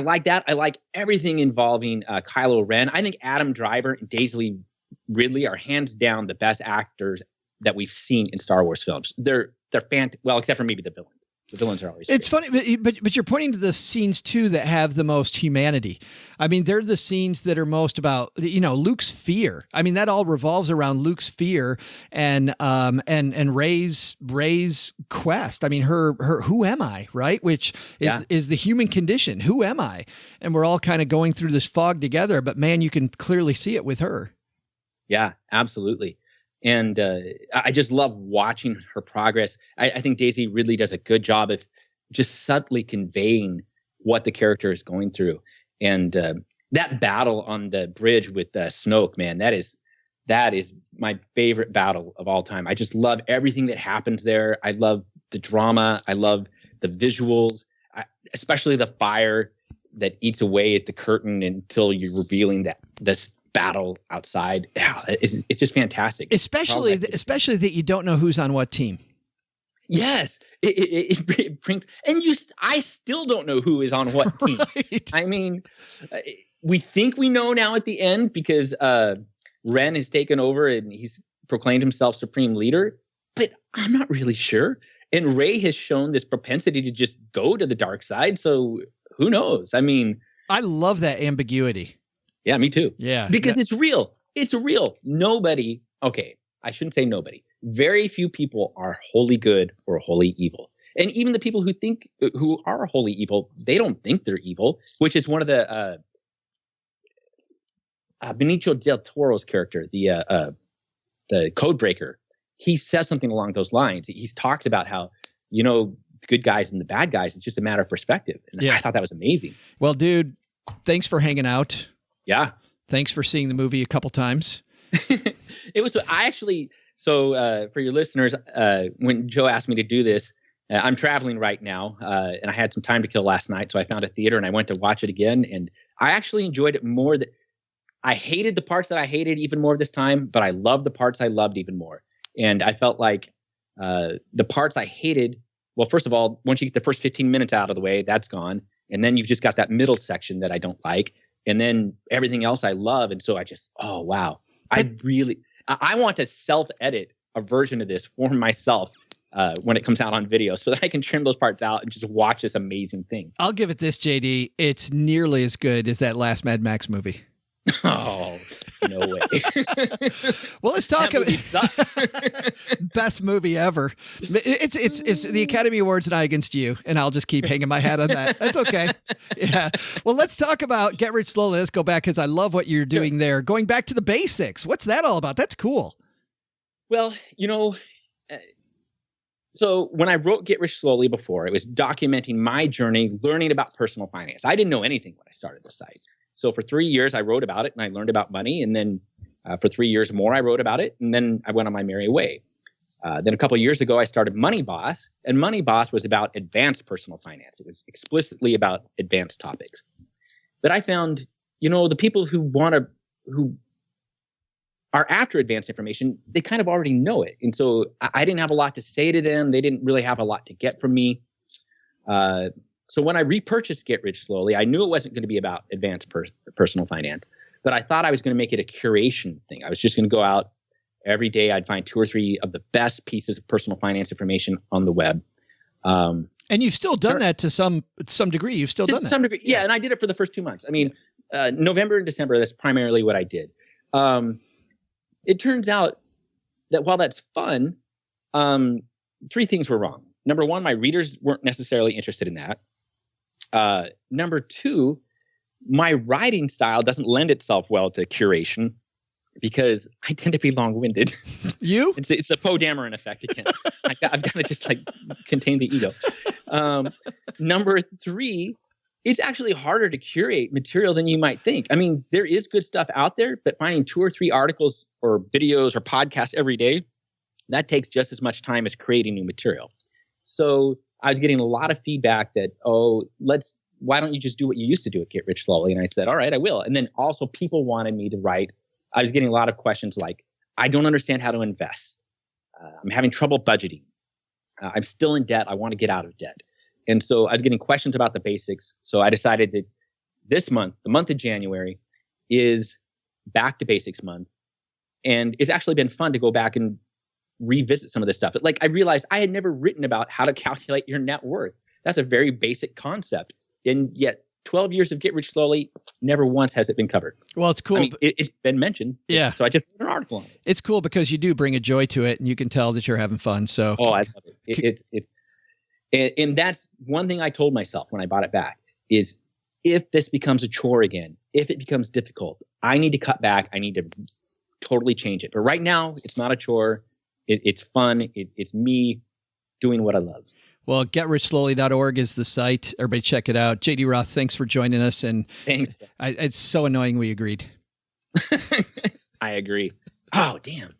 like that. I like everything involving Kylo Ren. I think Adam Driver and Daisy Ridley are hands down the best actors that we've seen in Star Wars films. They're well, except for maybe the villains. The villains are always. It's funny, but you're pointing to the scenes too that have the most humanity. I mean, they're the scenes that are most about, Luke's fear. I mean, that all revolves around Luke's fear and Rey's quest. I mean, her who am I, right? Which is the human condition. Who am I? And we're all kind of going through this fog together. But man, you can clearly see it with her. Yeah, absolutely. And I just love watching her progress. I think Daisy Ridley does a good job of just subtly conveying what the character is going through. And that battle on the bridge with Snoke, man, that is my favorite battle of all time. I just love everything that happens there. I love the drama. I love the visuals, especially the fire that eats away at the curtain until you're revealing that this battle outside. Yeah, it's just fantastic. Especially that you don't know who's on what team. Yes, it brings, and I still don't know who is on what team. Right. I mean, we think we know now at the end because Ren has taken over and he's proclaimed himself supreme leader, but I'm not really sure. And Rey has shown this propensity to just go to the dark side, so who knows? I mean, I love that ambiguity. Yeah, me too. Yeah. Because it's real. It's real. Nobody, okay, I shouldn't say nobody. Very few people are wholly good or wholly evil. And even the people who are wholly evil, they don't think they're evil, which is one of the Benicio del Toro's character, the Codebreaker. He says something along those lines. He talks about how, the good guys and the bad guys, it's just a matter of perspective. And I thought that was amazing. Well, dude, thanks for hanging out. Yeah. Thanks for seeing the movie a couple times. It was, for your listeners, when Joe asked me to do this, I'm traveling right now, and I had some time to kill last night, so I found a theater and I went to watch it again, and I actually enjoyed it more. I hated the parts that I hated even more this time, but I loved the parts I loved even more. And I felt like the parts I hated, well, first of all, once you get the first 15 minutes out of the way, that's gone. And then you've just got that middle section that I don't like. And then everything else I love. And so I just, oh, wow. I want to self-edit a version of this for myself when it comes out on video so that I can trim those parts out and just watch this amazing thing. I'll give it this, JD. It's nearly as good as that last Mad Max movie. Oh, no way. Well, let's talk about best movie ever. It's the Academy Awards and I against you, and I'll just keep hanging my hat on that. That's okay. Yeah. Well, let's talk about Get Rich Slowly. Let's go back because I love what you're doing there. Going back to the basics. What's that all about? That's cool. Well, so when I wrote Get Rich Slowly before, it was documenting my journey, learning about personal finance. I didn't know anything when I started the site. So for 3 years, I wrote about it and I learned about money. And then for 3 years more, I wrote about it. And then I went on my merry way. Then a couple of years ago, I started Money Boss, and Money Boss was about advanced personal finance. It was explicitly about advanced topics. But I found, the people who are after advanced information, they kind of already know it. And so I didn't have a lot to say to them. They didn't really have a lot to get from me. So when I repurchased Get Rich Slowly, I knew it wasn't going to be about advanced personal finance, but I thought I was going to make it a curation thing. I was just going to go out every day. I'd find 2 or 3 of the best pieces of personal finance information on the web. And you've still done that to some degree. You've still done that. To some degree, yeah. And I did it for the first 2 months. I mean, November and December, that's primarily what I did. It turns out that while that's fun, 3 things were wrong. Number 1, my readers weren't necessarily interested in that. Number 2, my writing style doesn't lend itself well to curation because I tend to be long-winded. You? It's a Poe Dameron effect again. I've got to just contain the ego. Number 3, it's actually harder to curate material than you might think. I mean, there is good stuff out there, but finding 2 or 3 articles or videos or podcasts every day, that takes just as much time as creating new material. So I was getting a lot of feedback that, why don't you just do what you used to do at Get Rich Slowly? And I said, all right, I will. And then also people wanted me to write. I was getting a lot of questions like, I don't understand how to invest. I'm having trouble budgeting. I'm still in debt. I want to get out of debt. And so I was getting questions about the basics. So I decided that this month, the month of January, is back to basics month. And it's actually been fun to go back and revisit some of this stuff. I realized I had never written about how to calculate your net worth. That's a very basic concept. And yet 12 years of Get Rich Slowly, never once has it been covered. Well, it's cool. I mean, it's been mentioned. Yeah. So I just wrote an article on it. It's cool because you do bring a joy to it and you can tell that you're having fun. So I love it. And that's one thing I told myself when I bought it back is if this becomes a chore again, if it becomes difficult, I need to cut back. I need to totally change it. But right now, it's not a chore. It's fun. It's me doing what I love. Well, GetRichSlowly.org is the site. Everybody check it out. JD Roth, thanks for joining us. And thanks. It's so annoying we agreed. I agree. Oh, damn.